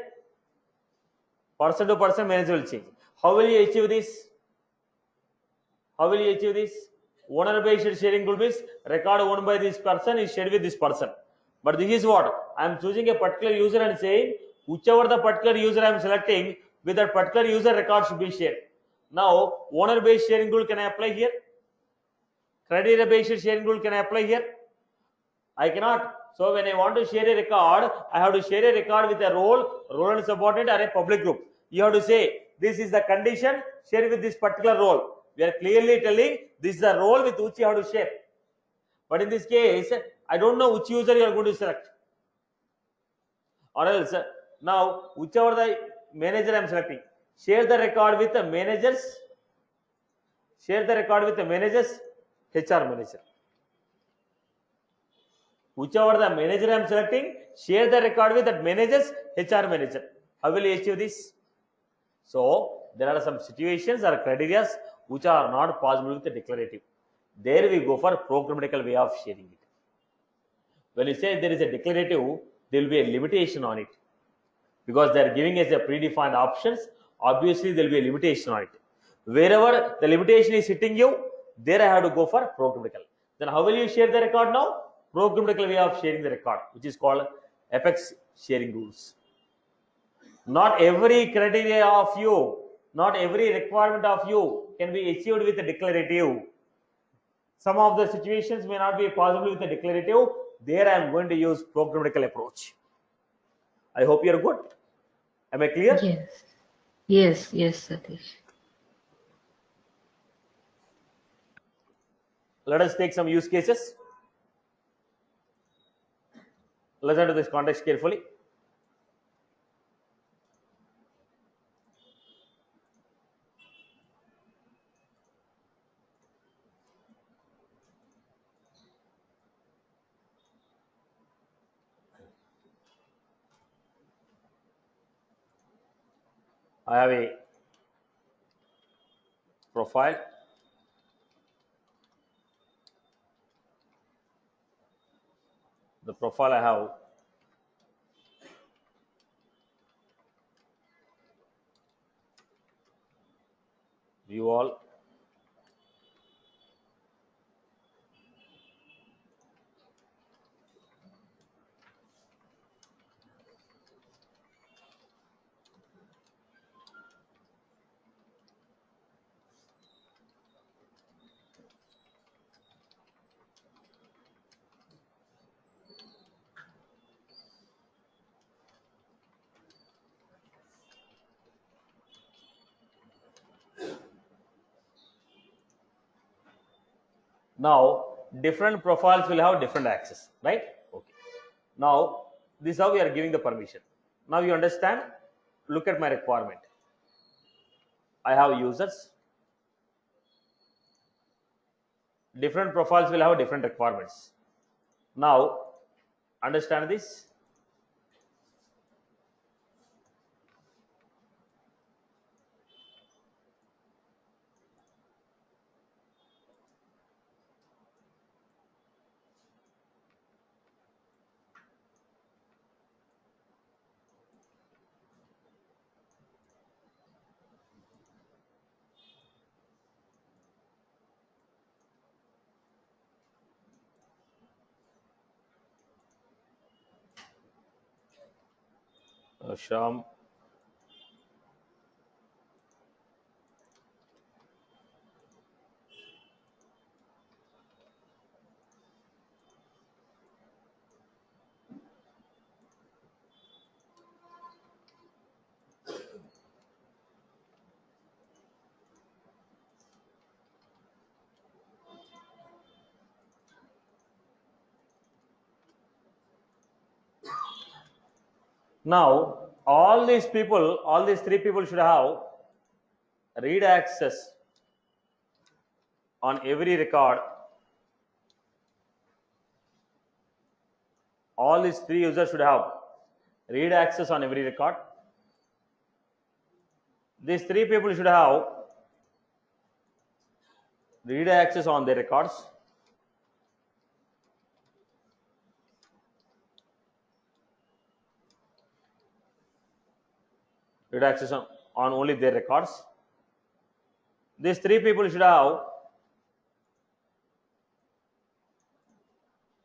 Person to person manager will change. How will you achieve this? Owner based sharing rule means record owned by this person is shared with this person. But this is what I am choosing a particular user and saying, whichever the particular user I am selecting, with that particular user, record should be shared. Now owner based sharing rule can I apply here? Criteria based sharing rule can I apply here? I cannot. So when I want to share a record, I have to share a record with a role and subordinate, or a public group. You have to say, this is the condition, share with this particular role. We are clearly telling this is the role with which you have to share. But in this case, I don't know which user you are going to select. Or else, now whichever the manager I am selecting, share the record with the managers. HR manager. Whichever the manager I am selecting, share the record with that manager's HR manager. How will you achieve this? So there are some situations or criteria which are not possible with the declarative. There we go for programmatical way of sharing it. When you say there is a declarative, there will be a limitation on it. Because they are giving us a predefined options, obviously there will be a limitation on it. Wherever the limitation is hitting you, there I have to go for programmatical. Then how will you share the record now? Programmatical way of sharing the record, which is called Apex sharing rules. Not every criteria of you, not every requirement of you can be achieved with a declarative. Some of the situations may not be possible with a declarative. There I am going to use programmatical approach. I hope you are good. Am I clear? Yes, Satish. Let us take some use cases. Listen to this context carefully. I have a profile. The profile I have view all. Now different profiles will have different access, right? Okay. Now this is how we are giving the permission. Now you understand. Look at my requirement. I have users. Different profiles will have different requirements. Now understand this. Sham. Now all these people, all these three people should have read access on every record. All these three users should have read access on every record. These three people should have read access on their records. Read access on only their records. These three people should have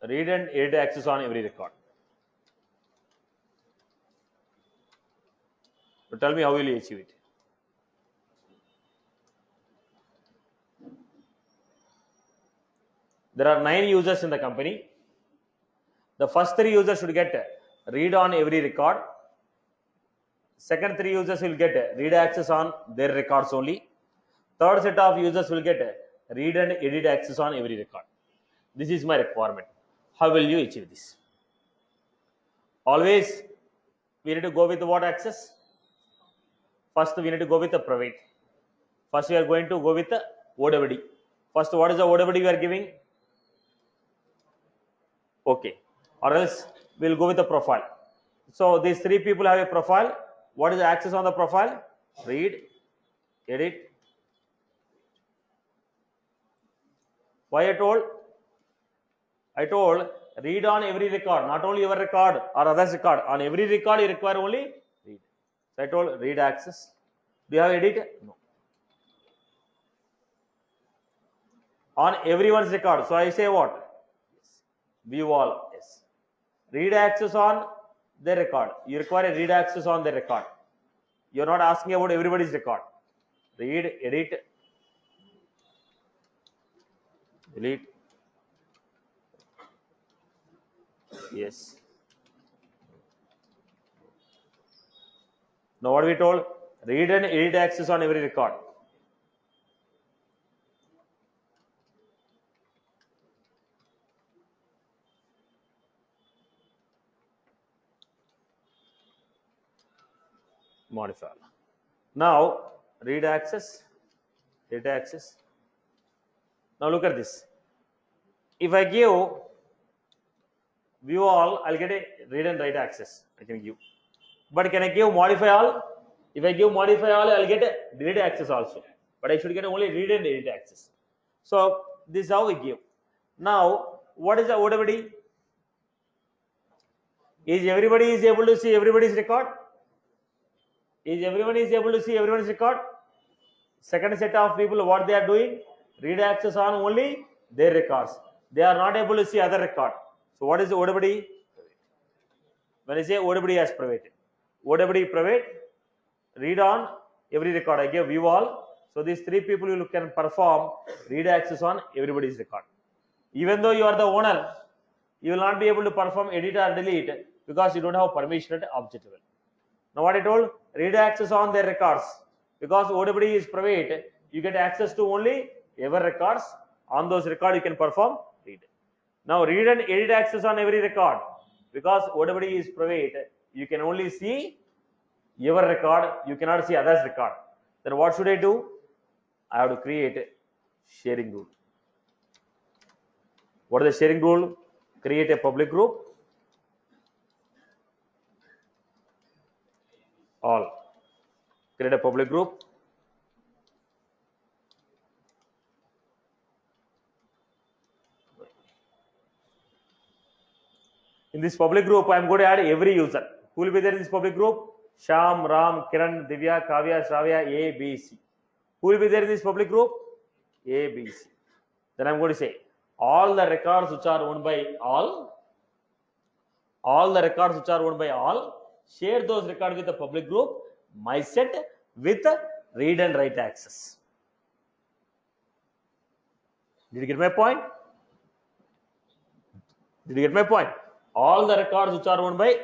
read and edit access on every record. So tell me how will you achieve it? There are 9 users in the company. The first 3 users should get read on every record. Second 3 users will get read access on their records only. Third set of users will get read and edit access on every record. This is my requirement. How will you achieve this? Always we need to go with what access? First we need to go with the private. First we are going to go with the OWD. First, what is the OWD we are giving? Okay. Or else we will go with the profile. So these 3 people have a profile. What is the access on the profile? Read, edit. Why I told? I told read on every record, not only your record or others record. On every record you require only read. So I told read access. Do you have edit? No. On everyone's record. So I say what? Yes. View all. Yes. Read access on their record. You require a read access on their record. You are not asking about everybody's record. Read, edit, delete. Yes. Now what we told? Read and edit access on every record. Modify. Now read access, edit access. Now look at this. If I give view all, I'll get a read and write access. I can give. But can I give modify all? If I give modify all, I'll get a delete access also. But I should get only read and edit access. So this is how we give. Now, what is the OWD? Is everybody is able to see everybody's record? Is everyone is able to see everyone's record? Second set of people, what they are doing? Read access on only their records. They are not able to see other record. So what is OWD? When I say OWD as private, OWD private, read on every record. I give view all. So these three people will can perform read access on everybody's record. Even though you are the owner, you will not be able to perform edit or delete because you don't have permission at object level. Now what I told, read access on their records. Because OWD is private, you get access to only ever records. On those records you can perform read. Now read and edit access on every record. Because OWD is private, you can only see your record, you cannot see others record. Then what should I do? I have to create sharing rule. What is the sharing rule? Create a public group. All. Create a public group. In this public group, I am going to add every user. Who will be there in this public group? Sham, Ram, Kiran, Divya, Kavya, Shravya, A, B, C. Who will be there in this public group? A, B, C. Then I am going to say, all the records which are owned by all the records which are owned by all, share those records with the public group, my set with read and write access. Did you get my point? Did you get my point? All the records which are owned by,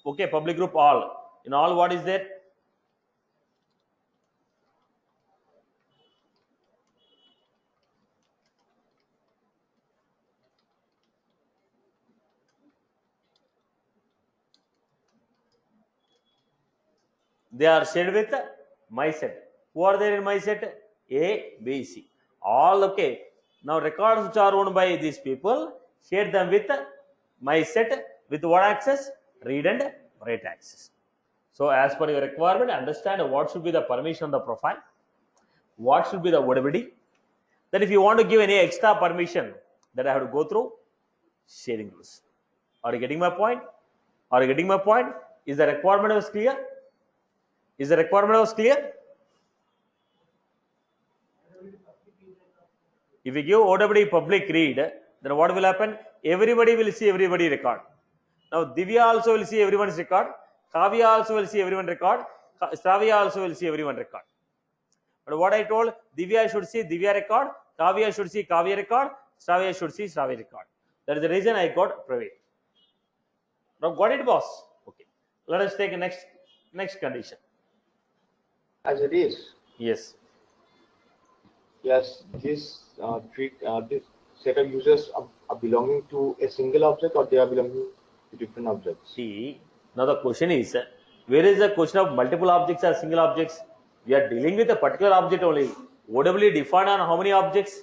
okay, public group all. In all, what is there? They are shared with my set. Who are there in my set? A, B, C. All okay. Now records which are owned by these people, share them with my set with what access? Read and write access. So as per your requirement, understand what should be the permission on the profile, what should be the OWD. Then if you want to give any extra permission, that I have to go through sharing rules. Are you getting my point? Are you getting my point? Is the requirement was clear? Is the requirement was clear? If you give OWD public read, then what will happen? Everybody will see everybody record. Now Divya also will see everyone's record. Kavya also will see everyone's record. Shravya also will see everyone's record. But what I told, Divya should see Divya record, Kavya should see Kavya record, Shravya should see Shravya record. That is the reason I got private. Now got it, boss? Okay. Let us take a next condition. As it is. Yes. Yes, this this set of users are belonging to a single object, or they are belonging to different objects. See, now the question is, where is the question of multiple objects or single objects? We are dealing with a particular object only. OWD defined on how many objects?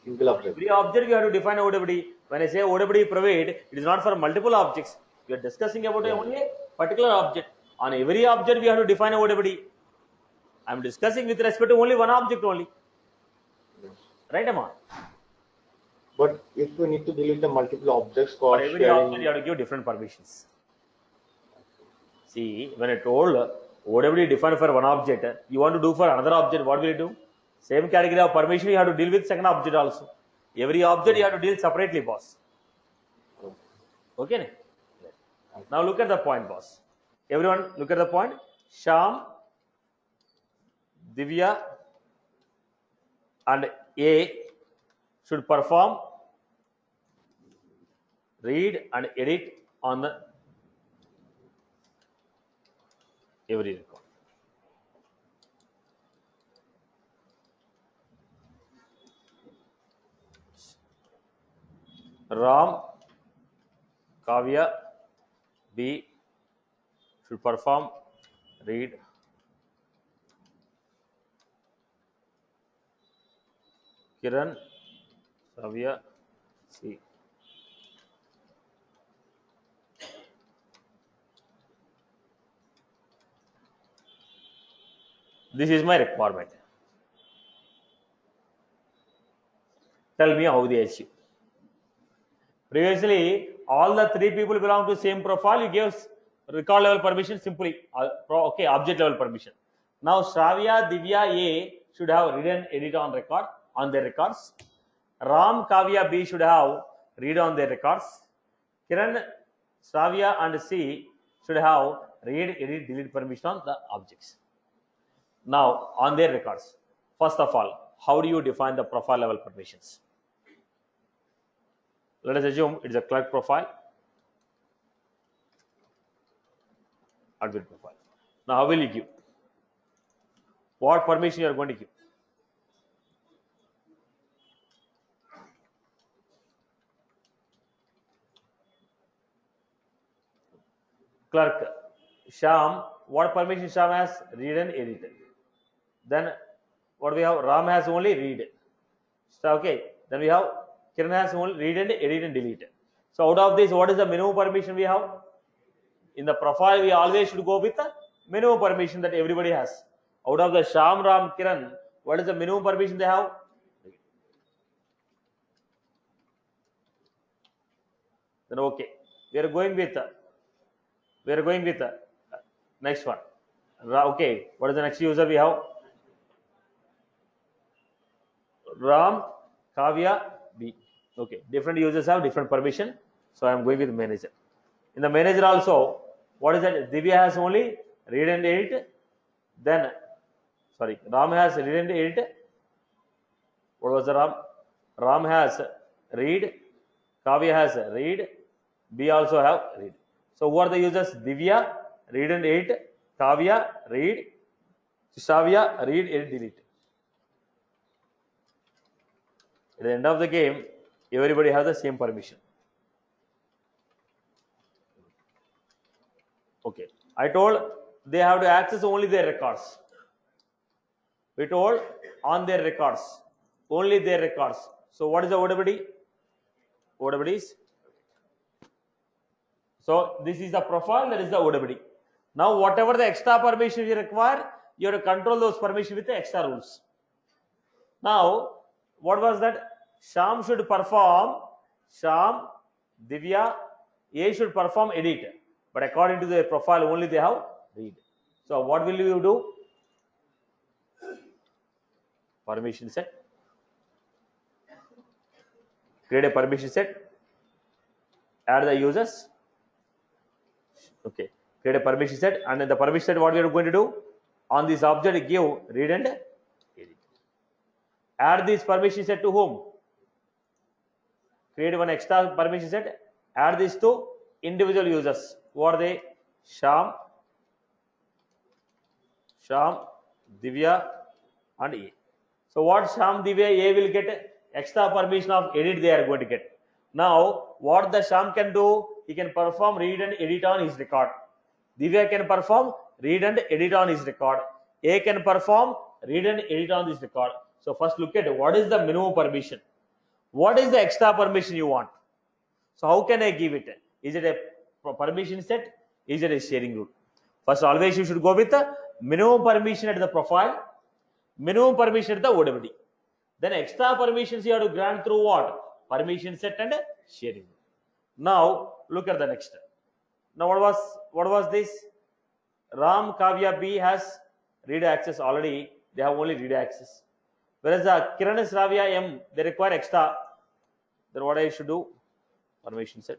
Single object. Every object you have to define OWD. When I say OWD private, it is not for multiple objects. We are discussing about only a particular object. On every object we have to define OWD. I am discussing with respect to only one object only. Yes. Right, Amma? But if we need to delete the multiple objects For for every sharing, object you have to give different permissions. See, when I told OWD defined for one object, you want to do for another object, what will you do? Same category of permission you have to deal with second object also. Every object you have to deal separately, boss. Okay? Now look at the point, boss. Everyone look at the point. Sham, Divya and A should perform read and edit on the every record. Ram, Kavya, B should perform read Kiran, Savya, C. This is my requirement. Tell me how they achieve. Previously, all the three people belong to same profile. You gave record level permission simply. Okay, object level permission. Now, Shravya, Divya A should have read and edit on record on their records. Ram, Kavya B should have read on their records. Kiran, Shravya and C should have read, edit, delete permission on the objects. Now, on their records. First of all, how do you define the profile level permissions? Let us assume it's a clerk profile, admin profile. Now, how will you give? What permission you are going to give? Clerk, Sham, what permission Sham has? Read and edit. Then, what we have? Ram has only read. So, okay. Then we have Kiran has only read and edit and delete. So, out of this, what is the minimum permission we have? In the profile, we always should go with the minimum permission that everybody has. Out of the Sham, Ram, Kiran, what is the minimum permission they have? Then okay, we are going with next one. Okay, what is the next user we have? Ram, Kavya, B. Okay, different users have different permission. So I am going with manager. In the manager also, what is that? Divya has only read and edit. Then, sorry, Ram has read and edit. What was the Ram? Ram has read. Kavya has read. B also have read. So who are the users? Divya, read and edit. Kavya, read. Shravya, read, edit, delete. At the end of the game, everybody has the same permission. Okay. I told they have to access only their records. We told on their records. Only their records. So what is the OWD? OWD is. So this is the profile, that is the OWD. Now whatever the extra permission you require, you have to control those permissions with the extra rules. Now, what was that? Sham should perform, Sham, Divya, A should perform edit. But according to their profile, only they have read. So what will you do? Permission set. Create a permission set. Add the users. Okay. Create a permission set. And in the permission set, what we are going to do? On this object, give read and edit. Add this permission set to whom? Create one extra permission set. Add this to individual users. Who are they? Sham, Divya, and A. So what Sham, Divya, A will get extra permission of edit they are going to get. Now what the Sham can do? He can perform read and edit on his record. Divya can perform read and edit on his record. A can perform read and edit on this record. So first look at what is the minimum permission. What is the extra permission you want? So how can I give it? Is it a permission set? Is it a sharing rule? First, always you should go with the minimum permission at the profile, minimum permission at the OWD. Then extra permissions you have to grant through what? Permission set and sharing rule. Now look at the next. Now what was this? Ram, Kavya, B has read access already. They have only read access. Whereas the Kiran, Shravya, M, they require extra. Then what I should do? Permission set.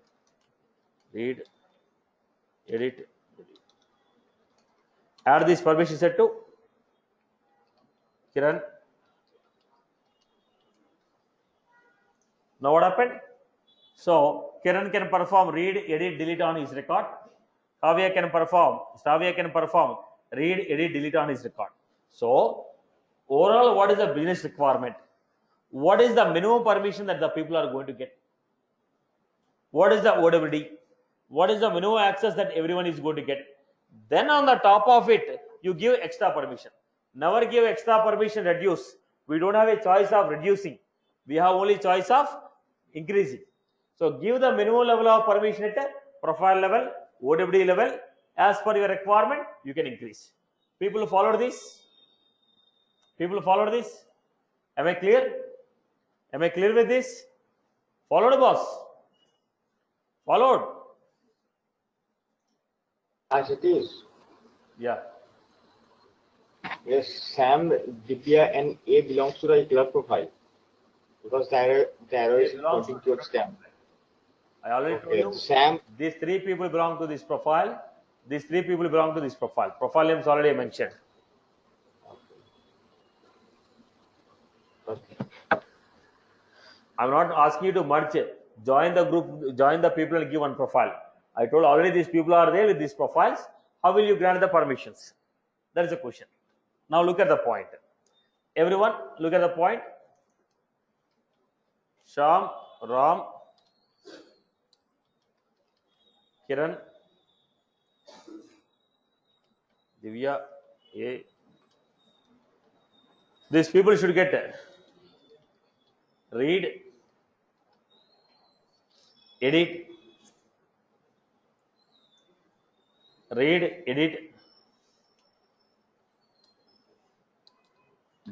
Read, edit, delete. Add this permission set to Kiran. Now what happened? So Kiran can perform read, edit, delete on his record. Shravya can perform read, edit, delete on his record. So overall, what is the business requirement? What is the minimum permission that the people are going to get? What is the OWD? What is the minimum access that everyone is going to get? Then on the top of it, you give extra permission. Never give extra permission, reduce. We don't have a choice of reducing. We have only choice of increasing. So give the minimum level of permission at a profile level, OWD level. As per your requirement, you can increase. People follow this? People followed this? Am I clear? Am I clear with this? Followed, boss? Followed? As it is. Yeah. Yes, Sam, Divya, and A belongs to the clerk profile because the arrow is belongs pointing to towards them. I already told you. Sam, These three people belong to this profile. These three people belong to this profile. Profile names already mentioned. okay. I'm not asking you to merge. Join the group, join the people and give one profile. I told already these people are there with these profiles. How will you grant the permissions? That is the question. Now look at the point. Everyone, look at the point. Sham, Ram, Kiran, Divya, A. These people should get read, edit, read, edit,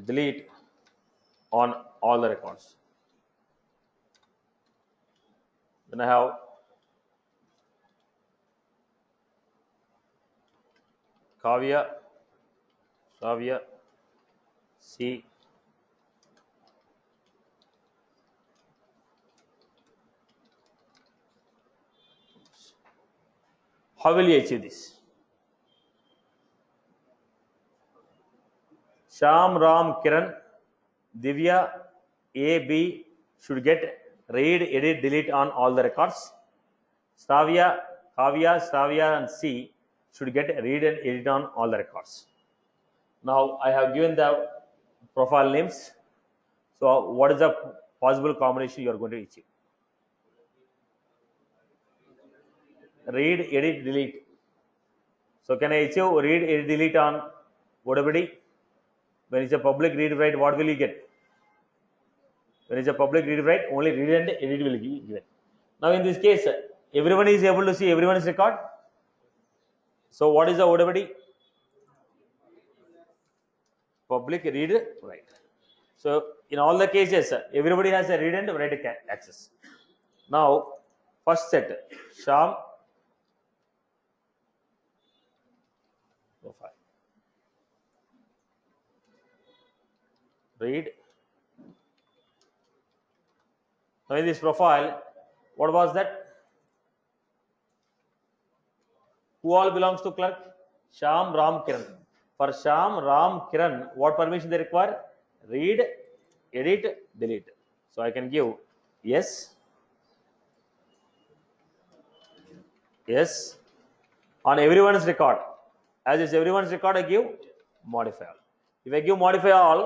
delete on all the records. Then I have Kavya, Savya, C, how will you achieve this? Sham, Ram, Kiran, Divya, A, B should get read, edit, delete on all the records. Savya, Kavya, Savya and C should get read and edit on all the records. Now I have given the profile names. So what is the possible combination you are going to achieve? Read, edit, delete. So can I achieve read, edit, delete on ODBD? When it's a public read write, what will you get? When it's a public read write, only read and edit will be given. Now in this case, everyone is able to see everyone's record. So what is the ODBD? Public read write. So in all the cases, everybody has a read and write access. Now first set, Sham, profile. Read. Now in this profile, what was that? Who all belongs to clerk? Sham, Ram, Kiran. For Sham, Ram, Kiran, what permission they require? Read, edit, delete. So I can give yes, yes on everyone's record. As is everyone's record, I give modify all. If I give modify all,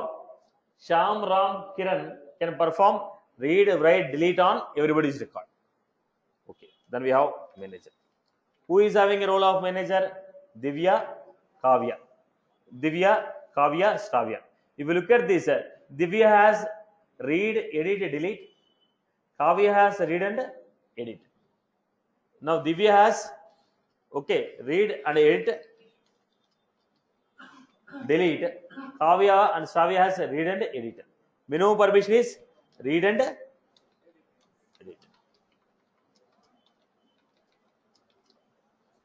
Sham, Ram, Kiran can perform read, write, delete on everybody's record. Okay, then we have manager. Who is having a role of manager? Divya, Kavya. Divya, Kavya, Stavya. If you look at this, Divya has read, edit, delete. Kavya has read and edit. Now Divya has read and edit, delete. Kavya and Stavya has read and edit. Minimum permission is read and edit.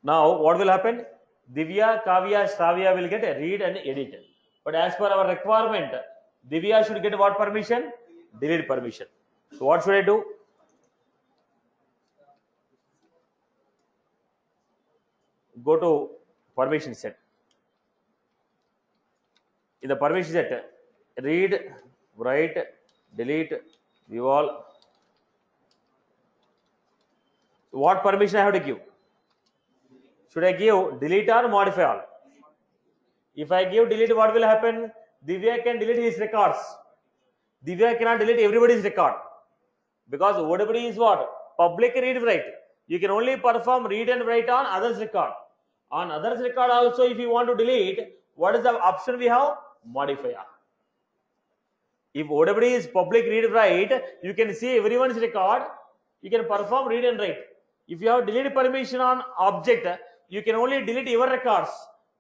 Now what will happen? Divya, Kavya, Stavya will get a read and edit. But as per our requirement, Divya should get what permission? Delete permission. So what should I do? Go to permission set. In the permission set, read, write, delete, view all. What permission I have to give? Should I give delete or modify all? If I give delete, what will happen? Divya can delete his records. Divya cannot delete everybody's record. Because ODBD is what? Public read write. You can only perform read and write on others' record. On others' record also, if you want to delete, what is the option we have? Modify all. If ODBD is public read write, you can see everyone's record. You can perform read and write. If you have delete permission on object, you can only delete your records,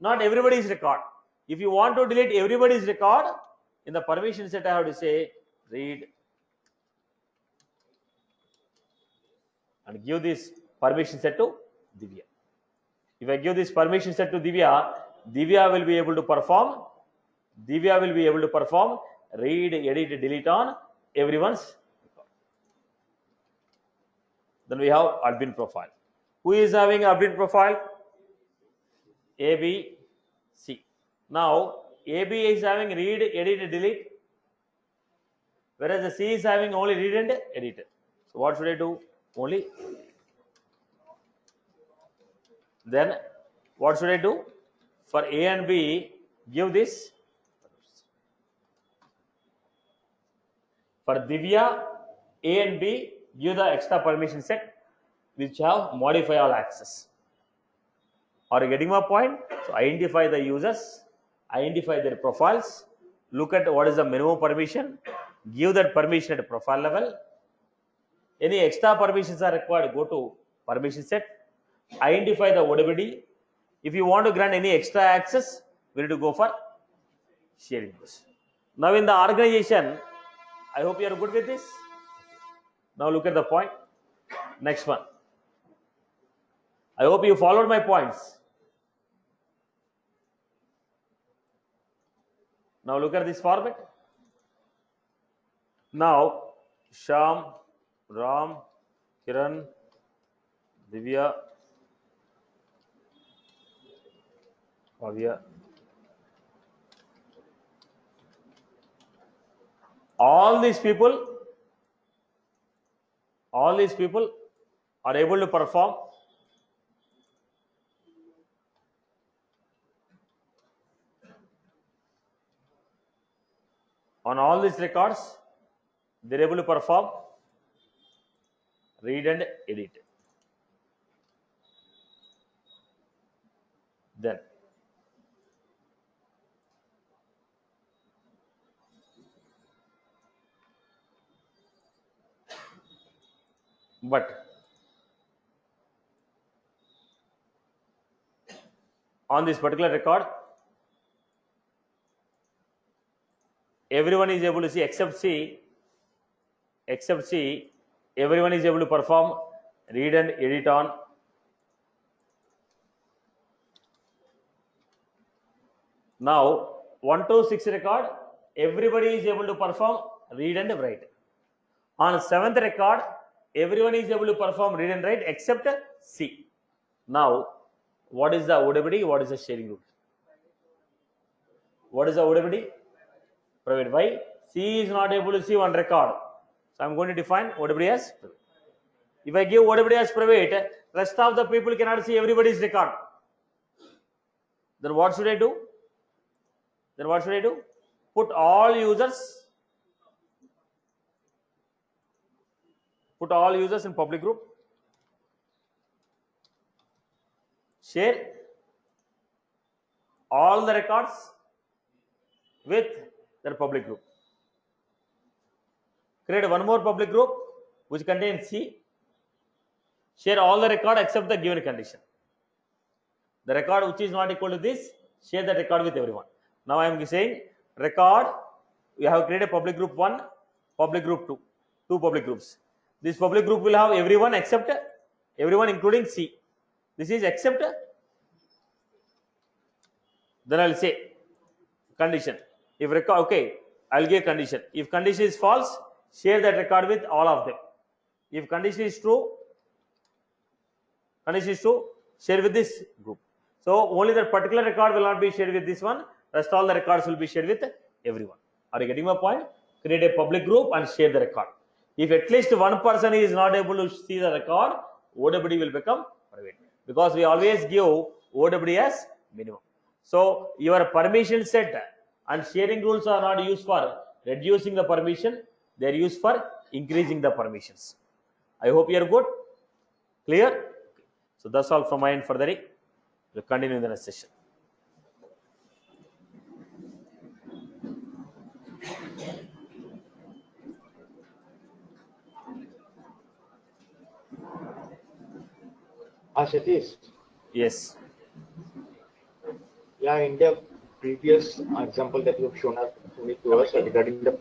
not everybody's record. If you want to delete everybody's record, In the permission set, I have to say read and give this permission set to Divya. If I give this permission set to Divya, Divya will be able to perform. Divya will be able to perform read, edit, delete on everyone's record. Then we have admin profile. Who is having admin profile? A, B, C. Now A, B is having read, edit, delete, whereas the C is having only read and edit. So what should I do? Only. Then what should I do? For A and B, give this. For Divya, A and B, give the extra permission set which have modify all access. Are you getting my point? So identify the users, identify their profiles, look at what is the minimum permission, give that permission at a profile level. Any extra permissions are required, go to permission set, identify the ODBD. If you want to grant any extra access, we need to go for sharing this. Now in the organization, I hope you are good with this. Now look at the point. Next one. I hope you followed my points. Now look at this format. Now Sham, Ram, Kiran, Divya, Bhavya. All these people are able to perform on all these records. They're able to perform read and edit. Then but on this particular record, everyone is able to see except C, everyone is able to perform read and edit on now 1 to 6 record, everybody is able to perform read and write. On 7th record, everyone is able to perform read and write except C. Now, what is the ODBD? What is the sharing rule? What is the ODBD? Private. Why? C is not able to see one record. So I am going to define ODBD as private. If I give ODBD as private, rest of the people cannot see everybody's record. Then what should I do? Put all users in public group. Share all the records with their public group. Create one more public group which contains C. Share all the record except the given condition. The record which is not equal to this, share the record with everyone. Now I am saying record, you have created public group 1, public group 2, two public groups. This public group will have everyone except everyone including C. This is except. Then I will say condition. If record, okay, I will give condition. If condition is false, share that record with all of them. If condition is true, share with this group. So only that particular record will not be shared with this one. Rest all the records will be shared with everyone. Are you getting my point? Create a public group and share the record. If at least one person is not able to see the record, ODBD will become private. Because we always give ODBD as minimum. So your permission set and sharing rules are not used for reducing the permission. They are used for increasing the permissions. I hope you are good. Clear? So that's all from my end for the day. We'll continue in the next session. Satish. Yes. Yeah, in the previous example that you have shown us coming to us regarding the